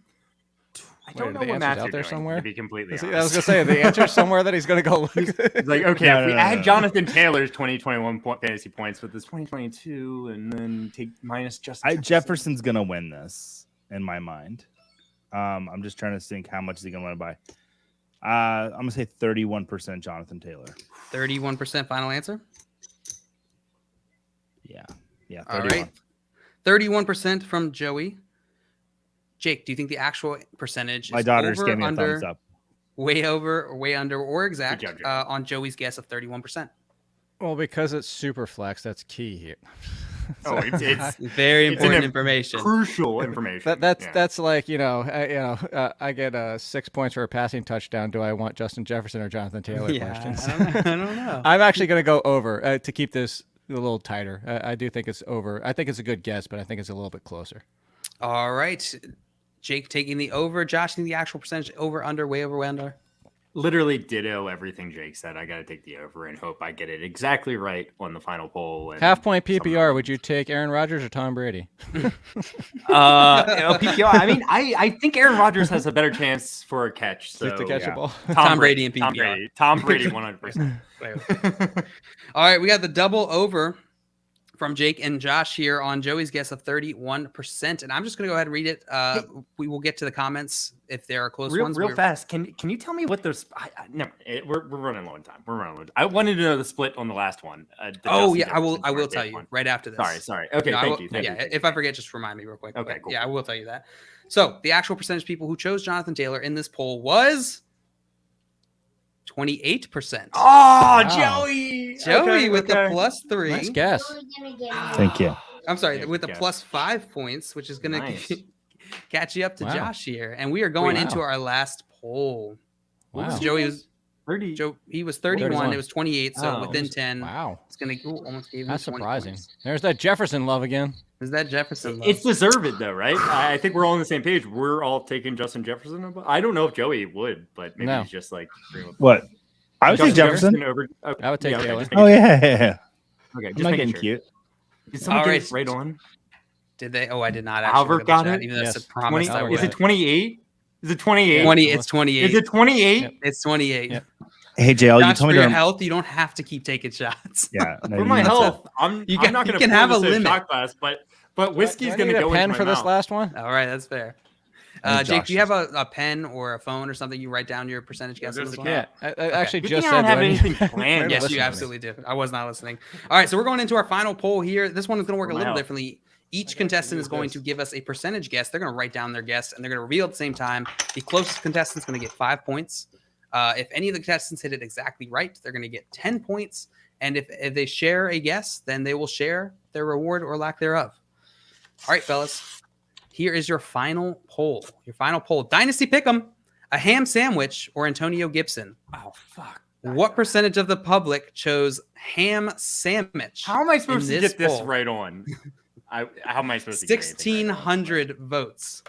I don't know what math out there somewhere. To be completely honest. I was gonna say the answer's somewhere that he's gonna go look. It's like, okay, if we add Jonathan Taylor's 2021 fantasy points with this 2022, and then take minus Jefferson's gonna win this in my mind. I'm just trying to think how much is he gonna win it by. I'm gonna say 31% Jonathan Taylor. 31% final answer. Yeah, 31. All right. 31% from Joey. Jake, do you think the actual percentage My is daughter's over, gave me a under, thumbs up. way over, or way under, or exact on Joey's guess of 31%? Well, because it's super flex, that's key here. Oh, it's very important information. Crucial information. That's like I get 6 points for a passing touchdown. Do I want Justin Jefferson or Jonathan Taylor? Questions. I don't know. I'm actually going to go over to keep this a little tighter. I do think it's over. I think it's a good guess, but I think it's a little bit closer. All right, Jake taking the over. Josh taking the actual percentage over, under, way over, way under. Literally ditto everything Jake said. I got to take the over and hope I get it exactly right on the final poll. Half point PPR. Would you take Aaron Rodgers or Tom Brady? PPR. I mean, I think Aaron Rodgers has a better chance for a catch. So to catch a ball. Tom Brady and PPR. Tom Brady 100%. All right, we got the double over from Jake and Josh here on Joey's guess of 31%. And I'm just going to go ahead and read it. We will get to the comments if there are close ones. Real fast. Can you tell me what those? No, we're running low on time. I wanted to know the split on the last one. I will tell you right after this. Sorry. Okay, thank you. If I forget, just remind me real quick. Okay, cool. Yeah, I will tell you that. So the actual percentage of people who chose Jonathan Taylor in this poll was 28%. Oh, wow. Joey with the +3. Nice guess. Thank you. I'm sorry, with the +5 points, which is going to catch you up to Josh here. And we are going into our last poll. Wow. Joey was 30. He was 31. It was 28. So within 10. Wow. It's going to almost give you That's 20 surprising. points. There's that Jefferson love again. Is that Jefferson love? It's deserved though, right? I think we're all on the same page. We're all taking Justin Jefferson. I don't know if Joey would, but maybe he's just like what? I would take Jefferson. Over. Okay. I would take Taylor. Oh yeah. Okay, just making cute. Did someone get it right on? Did they? Oh, I did not actually. Albert got it. Even though it's a promise. Is it 28? Is it 28? 20. It's 28. Is it 28? Yep. It's 28. Yep. Hey JL, Josh, you told me for to your health, you don't have to keep taking shots. Yeah, for my health, I'm not going to have a limit. Shot glass, but whiskey's going to go pen into for my this mouth. last one. All right, that's fair. Jake, do you have a pen or a phone or something you write down your percentage guess? Yeah, I actually just said. I don't have anything planned. Yes, you absolutely do. I was not listening. All right, so we're going into our final poll here. This one is going to work a little differently. Each contestant is going to give us a percentage guess. They're going to write down their guess, and they're going to reveal at the same time. The closest contestant is going to get 5 points. If any of the contestants hit it exactly right, they're going to get 10 points. And if they share a guess, then they will share their reward or lack thereof. All right, fellas. Here is your final poll. Your final poll. Dynasty Pick'em, a ham sandwich, or Antonio Gibson? Oh, fuck. What percentage of the public chose ham sandwich? How am I supposed to get this right on? How am I supposed to get 1,600 votes.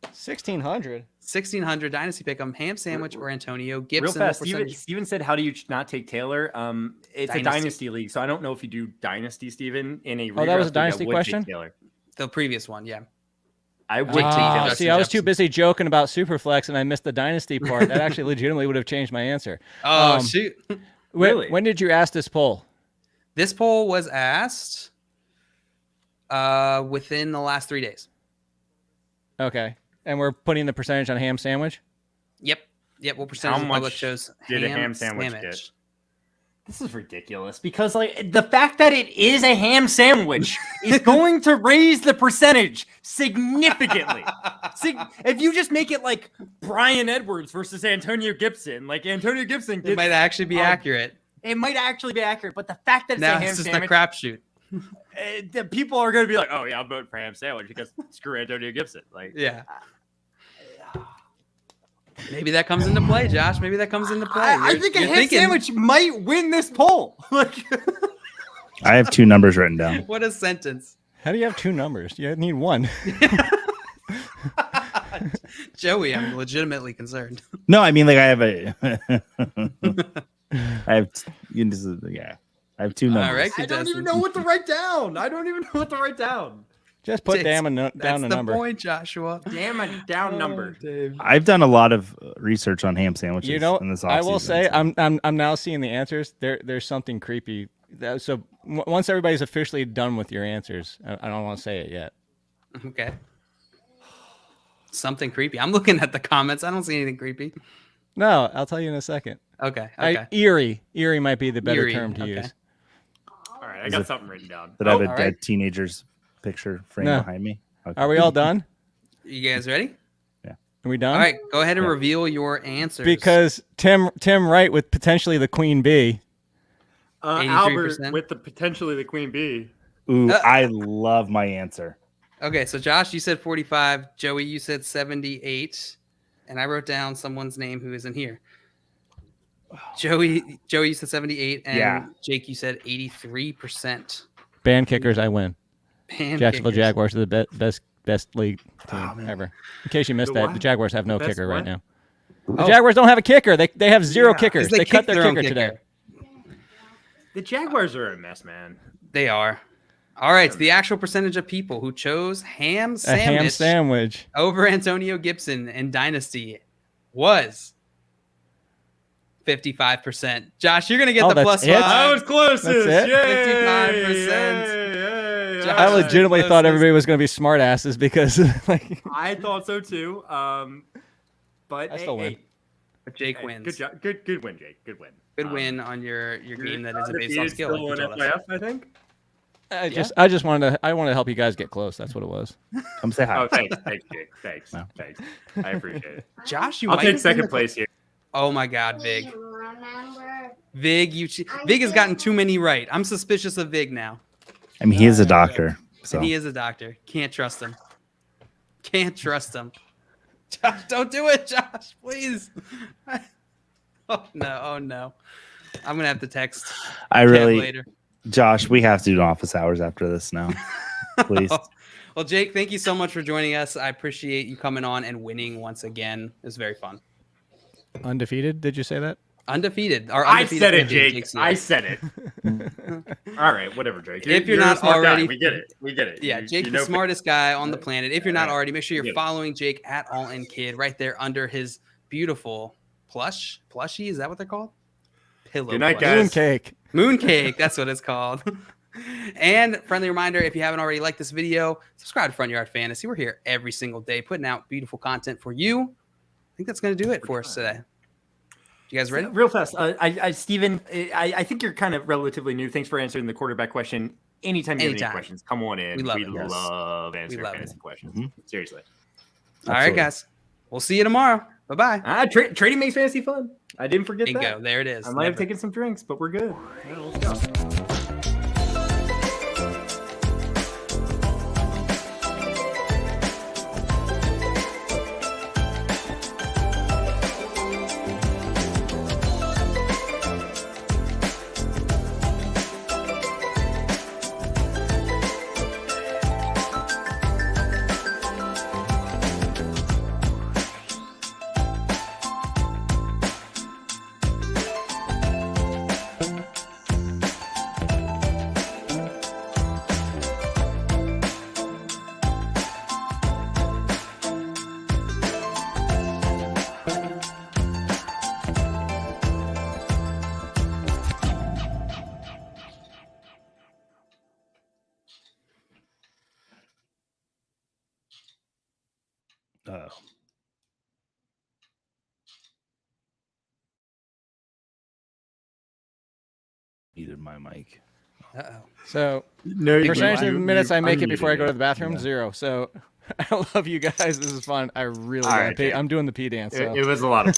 1,600? 1,600 Dynasty Pick'em, ham sandwich, or Antonio Gibson. Real fast, Steven said, how do you not take Taylor? It's a Dynasty league, so I don't know if you do Dynasty, Steven, in a that was a Dynasty question? The previous one, yeah. I would take Taylor. See, I was too busy joking about Superflex, and I missed the Dynasty part. That actually legitimately would have changed my answer. Oh, shoot. Really? When did you ask this poll? This poll was asked within the last 3 days. Okay. And we're putting the percentage on ham sandwich? Yep. What percentage of the public chose ham sandwich? Get? This is ridiculous because the fact that it is a ham sandwich is going to raise the percentage significantly. If you just make it like Brian Edwards versus Antonio Gibson, like Antonio Gibson it might actually be accurate. It might actually be accurate, but the fact that it's now a ham it's just sandwich, a crapshoot. The people are going to be like, "Oh yeah, I'm voting for ham sandwich because screw Antonio Gibson." Like, yeah. Maybe that comes into play, Josh. Maybe that comes into play. I think a ham sandwich might win this poll. I have 2 numbers written down. What a sentence. How do you have 2 numbers? You need 1. Joey, I'm legitimately concerned. No, I mean, like I have I have 2 numbers. All right, I don't even know what to write down. Just put down a number. That's the point, Joshua. Damn a down number. Dave. I've done a lot of research on ham sandwiches. You know, in this I will say, I'm now seeing the answers. There's something creepy. So once everybody's officially done with your answers, I don't want to say it yet. Okay. Something creepy. I'm looking at the comments. I don't see anything creepy. No, I'll tell you in a second. Okay. Eerie might be the better term to use. All right, I got something written down. Did I have a dead teenager's picture frame behind me? Okay. Are we all done? You guys ready? Yeah. Are we done? All right, go ahead and reveal your answers. Because Tim Wright with potentially the queen bee. 83%. Albert with potentially the queen bee. Ooh, I love my answer. Okay, so Josh, you said 45. Joey, you said 78. And I wrote down someone's name who isn't here. Joey, you said 78. And Jake, you said 83%. Band kickers, I win. Jacksonville Kickers. Jaguars are the best league team ever. In case you missed that, the Jaguars have no kicker right now. The Jaguars don't have a kicker. They have zero kickers. They cut their kicker today. The Jaguars are a mess, man. They are. All right, the actual percentage of people who chose ham sandwich over Antonio Gibson in Dynasty was 55%. Josh, you're going to get the plus 5. I was closest. 55%. I legitimately thought everybody was going to be smart asses because I thought so too. But I still win. But Jake wins. Good job. Good win, Jake. Good win. Good win on your game that isn't based on skill. Still in FYF, I think. I just wanted to help you guys get close. That's what it was. Come say hi. Oh, thanks, Jake. Thanks. I appreciate it. Josh, I'll take second place here. Oh my God, Vig. Vig has gotten too many right. I'm suspicious of Vig now. I mean, he is a doctor. So. And he is a doctor. Can't trust him. Josh, don't do it, Josh, please. Oh no. I'm gonna have to text. Later. Josh, we have to do office hours after this now. Please. Well, Jake, thank you so much for joining us. I appreciate you coming on and winning once again. It was very fun. Undefeated? Did you say that? Undefeated. I said it, Jake. I said it. All right, whatever, Jake. If you're not already, we get it. Yeah, Jake's the smartest guy on the planet. If you're not already, make sure you're following Jake at All In Kid right there under his beautiful plushie. Is that what they're called? Pillow. Good night, guys. Mooncake. That's what it's called. And friendly reminder, if you haven't already liked this video, subscribe to Front Yard Fantasy. We're here every single day putting out beautiful content for you. I think that's going to do it for us today. You guys ready? Real fast. Steven, I think you're kind of relatively new. Thanks for answering the quarterback question. Anytime you have any questions, come on in. We love answering fantasy questions. Mm-hmm. Seriously. All right, guys. We'll see you tomorrow. Bye-bye. Trading makes fantasy fun. I didn't forget that. Bingo. There it is. I might have taken some drinks, but we're good. Yeah, let's go. Needed my mic. So percentage of minutes I make it before I go to the bathroom, 0. So I love you guys. This is fun. I really I'm doing the pee dance. So. It was a lot of fun.